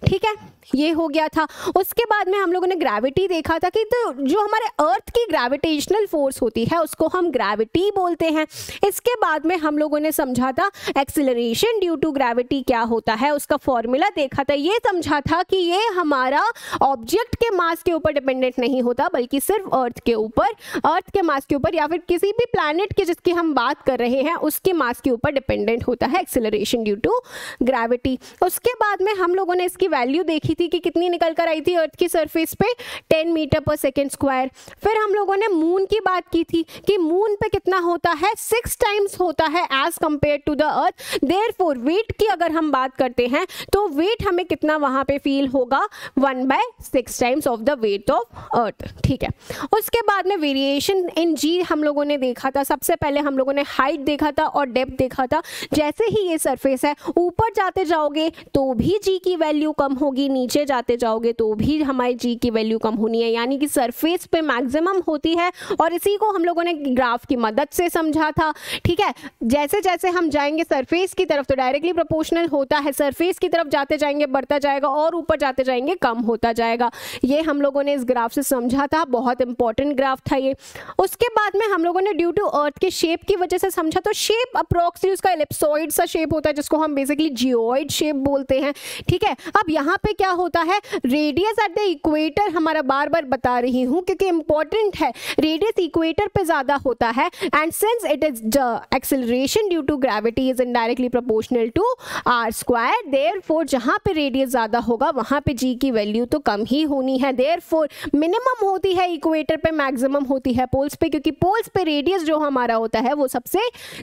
ठीक है, ये हो गया था। उसके बाद में हम लोगों ने ग्रेविटी देखा था कि तो जो हमारे अर्थ की ग्रेविटेशनल फोर्स होती है उसको हम ग्रेविटी बोलते हैं। इसके बाद में हम लोगों ने समझा था एक्सीलरेशन ड्यू टू ग्रेविटी क्या होता है, उसका फॉर्मूला देखा था। ये समझा था कि ये हमारा ऑब्जेक्ट के मास के ऊपर डिपेंडेंट नहीं होता, बल्कि सिर्फ अर्थ के ऊपर, अर्थ के मास के ऊपर या फिर किसी भी प्लैनेट के जिसकी हम बात कर रहे हैं उसके मास के ऊपर डिपेंडेंट होता है एक्सीलरेशन ड्यू टू ग्रेविटी। उसके बाद में हम लोगों ने इसकी वैल्यू देखी थी कि कितनी निकल कर आई थी अर्थ की सरफेस पे, 10 मीटर पर सेकेंड स्क्वायर। फिर हम लोगों ने मून की बात की थी कि मून पे कितना होता है, 6 टाइम्स होता है as compare to the earth. Therefore weight की अगर हम बात करते हैं तो वेट हमें कितना वहां पे फील होगा, 1/6 times of the weight of earth. ठीक है, उसके बाद में वेरिएशन इन जी हम लोगों ने देखा था। सबसे पहले हम लोगों ने हाइट देखा था और डेप्थ देखा था। जैसे ही ये सरफेस है ऊपर जाते जाओगे तो भी जी की वैल्यू कम होगी, नीचे जाते जाओगे तो भी हमारी जी की वैल्यू कम होनी है, यानी कि सरफेस पे मैक्सिमम होती है। और इसी को हम लोगों ने ग्राफ की मदद से समझा था। ठीक है, जैसे जैसे हम जाएंगे सरफेस की तरफ तो डायरेक्टली प्रोपोर्शनल होता है, सरफेस की तरफ जाते जाएंगे बढ़ता जाएगा और ऊपर जाते जाएंगे कम होता जाएगा। ये हम लोगों ने इस ग्राफ से समझा था, बहुत इंपॉर्टेंट ग्राफ था ये। उसके बाद में हम लोगों ने ड्यू टू अर्थ के शेप की वजह से समझा, तो शेप अप्रोक्सीमेटली उसका एलिप्सॉइड सा शेप होता है जिसको हम बेसिकली जियोइड शेप बोलते हैं। ठीक है, अब यहाँ पे क्या होता है, रेडियस एट द इक्वेटर, हमारा बार बार बता रही हूँ क्योंकि इंपॉर्टेंट है, रेडियस इक्वेटर पे ज्यादा होता है and since it is the acceleration due to gravity is indirectly proportional to r², therefore जहां पे रेडियस ज्यादा होगा वहां पे g की वैल्यू तो कम ही होनी है। देयरफॉर मिनिमम होती है इक्वेटर पे, मैक्सिमम होती है पोल्स पे, क्योंकि पोल्स पे रेडियस जो हमारा होता है वो सबसे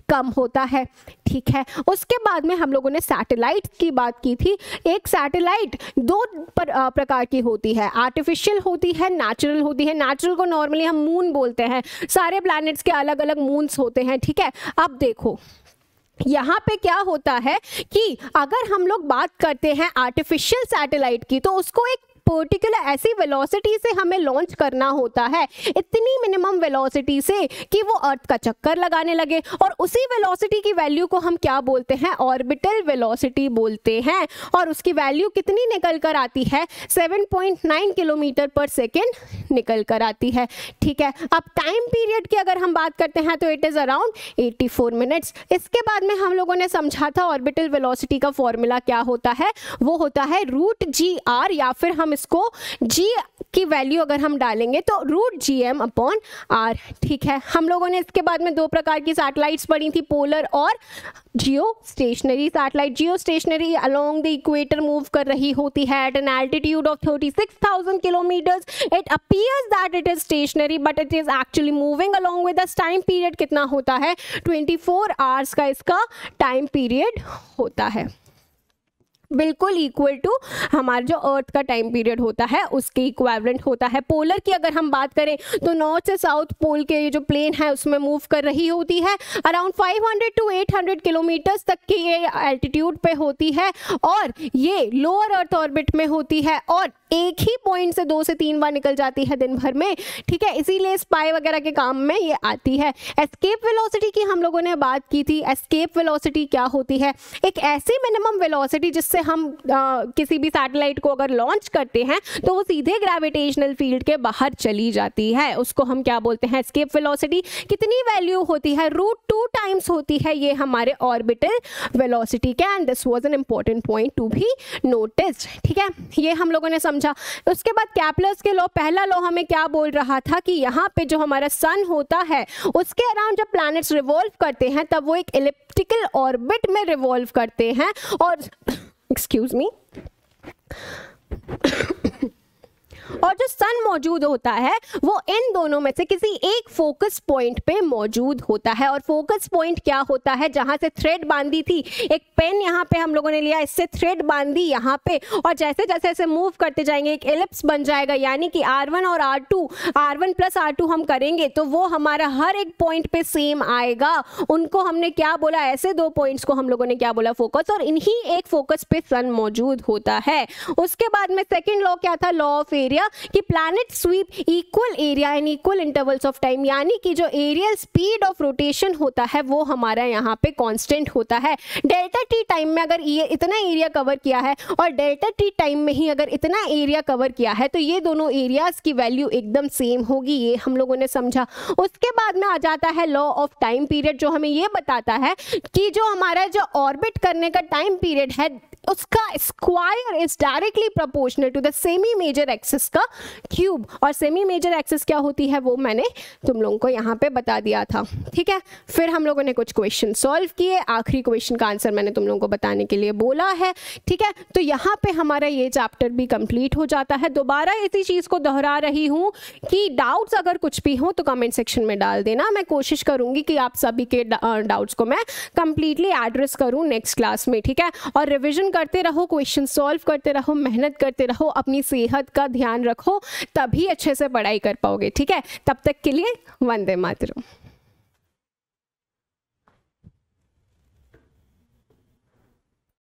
कम होता है। ठीक है, उसके बाद में हम लोगों ने सैटेलाइट की बात की थी। एक सैटेलाइट दो प्रकार की होती है, आर्टिफिशियल होती है, नेचुरल होती है। नेचुरल को नॉर्मली हम मून बोलते हैं, सारे प्लैनेट्स के अलग अलग मून्स होते हैं। ठीक है, अब देखो यहाँ पे क्या होता है कि अगर हम लोग बात करते हैं आर्टिफिशियल सैटेलाइट की, तो उसको एक पर्टिकुलर ऐसी वेलोसिटी से हमें लॉन्च करना होता है, इतनी मिनिमम वेलोसिटी से कि वो अर्थ का चक्कर लगाने लगे, और उसी वेलोसिटी की वैल्यू को हम क्या बोलते हैं, ऑर्बिटल वेलोसिटी बोलते हैं। और उसकी वैल्यू कितनी निकल कर आती है, 7.9 किलोमीटर पर सेकेंड निकल कर आती है। ठीक है, अब टाइम पीरियड की अगर हम बात करते हैं तो इट इज अराउंड 84 मिनट्स। इसके बाद में हम लोगों ने समझा था ऑर्बिटल वेलोसिटी का फॉर्मूला क्या होता है, वो होता है √gr, या फिर हम इसको g की वैल्यू अगर हम डालेंगे तो √gm/r। ठीक है, हम लोगों ने इसके बाद में दो प्रकार की सैटेलाइट्स पढ़ी थी, पोलर और geostationary satellite. Geostationary along the equator move कर रही होती है at an altitude of 36,000 kilometres. It appears that it is stationary but it is actually moving along with the time period कितना होता है, 24 hours का इसका time period होता है। बिल्कुल इक्वल टू हमारा जो अर्थ का टाइम पीरियड होता है उसके इक्विवेलेंट होता है। पोलर की अगर हम बात करें तो नॉर्थ से साउथ पोल के ये जो प्लेन है उसमें मूव कर रही होती है, अराउंड 500 to 800 किलोमीटर्स तक की ये एल्टीट्यूड पे होती है और ये लोअर अर्थ ऑर्बिट में होती है और एक ही पॉइंट से 2 से 3 बार निकल जाती है दिन भर में, ठीक है, इसीलिए स्पाई वगैरह के काम में ये आती है। एस्केप वेलोसिटी की हम लोगों ने बात की थी। एस्केप वेलोसिटी क्या होती है? एक ऐसी मिनिमम वेलोसिटी जिससे हम किसी भी सैटेलाइट को अगर लॉन्च करते हैं तो वो सीधे ग्रेविटेशनल फील्ड के बाहर चली जाती है, उसको हम क्या बोलते हैं? Escape velocity. कितनी वैल्यू होती है? √2 टाइम्स होती है ये हमारे ऑर्बिटल वेलोसिटी के, and this was an important point to be noticed, ठीक है, ये हम लोगों ने समझा। उसके बाद कैप्लर्स के लॉ, पहला लॉ हमें क्या बोल रहा था कि यहाँ पे जो हमारा सन होता है उसके अराउंड जब प्लैनेट्स रिवॉल्व करते हैं तब वो एक एलिप्टिकल ऑर्बिट में रिवॉल्व करते हैं और एक्सक्यूज मी और जो सन मौजूद होता है वो इन दोनों में से किसी एक फोकस पॉइंट पे मौजूद होता है। और फोकस पॉइंट क्या होता है? जहां से थ्रेड बांधी थी, एक पेन यहाँ पे हम लोगों ने लिया, इससे थ्रेड बांधी यहाँ पे और जैसे जैसे ऐसे मूव करते जाएंगे एक एलिप्स बन जाएगा, यानी कि R1 और R1 प्लस R2 हम करेंगे तो वो हमारा हर एक पॉइंट पे सेम आएगा। उनको हमने क्या बोला? ऐसे दो पॉइंट्स को हम लोगों ने क्या बोला? फोकस। और इन्हीं एक फोकस पे सन मौजूद होता है। उसके बाद में सेकेंड लॉ क्या था? लॉ ऑफ एरिया, कि planet sweep equal area in equal intervals of time, यानी कि जो एरियल स्पीड ऑफ रोटेशन होता है वो हमारा यहाँ पे कांस्टेंट होता है। डेल्टा टी टाइम में अगर ये इतना एरिया कवर किया है और डेल्टा टी टाइम में ही अगर इतना एरिया कवर किया है तो ये दोनों एरियाज की वैल्यू एकदम सेम होगी, ये हम लोगों ने समझा। उसके बाद में आ जाता है लॉ ऑफ टाइम पीरियड, जो हमें ये बताता है कि जो हमारा जो ऑर्बिट करने का टाइम पीरियड है उसका square is directly proportional to the semi major axis का क्यूब। और सेमी मेजर एक्सिस क्या होती है वो मैंने तुम लोगों को यहाँ पे बता दिया था, ठीक है। फिर हम लोगों ने कुछ क्वेश्चन सॉल्व किए, आखिरी क्वेश्चन का आंसर मैंने तुम लोगों को बताने के लिए बोला है, ठीक है। तो यहाँ पे हमारा ये चैप्टर भी कंप्लीट हो जाता है। दोबारा इसी चीज़ को दोहरा रही हूँ कि डाउट्स अगर कुछ भी हो तो कमेंट सेक्शन में डाल देना, मैं कोशिश करूँगी कि आप सभी के डाउट्स को मैं कंप्लीटली एड्रेस करूँ नेक्स्ट क्लास में, ठीक है। और रिविजन करते रहो, क्वेश्चन सॉल्व करते रहो, मेहनत करते रहो, अपनी सेहत का ध्यान रखो, तभी अच्छे से पढ़ाई कर पाओगे, ठीक है। तब तक के लिए वंदे मातरम।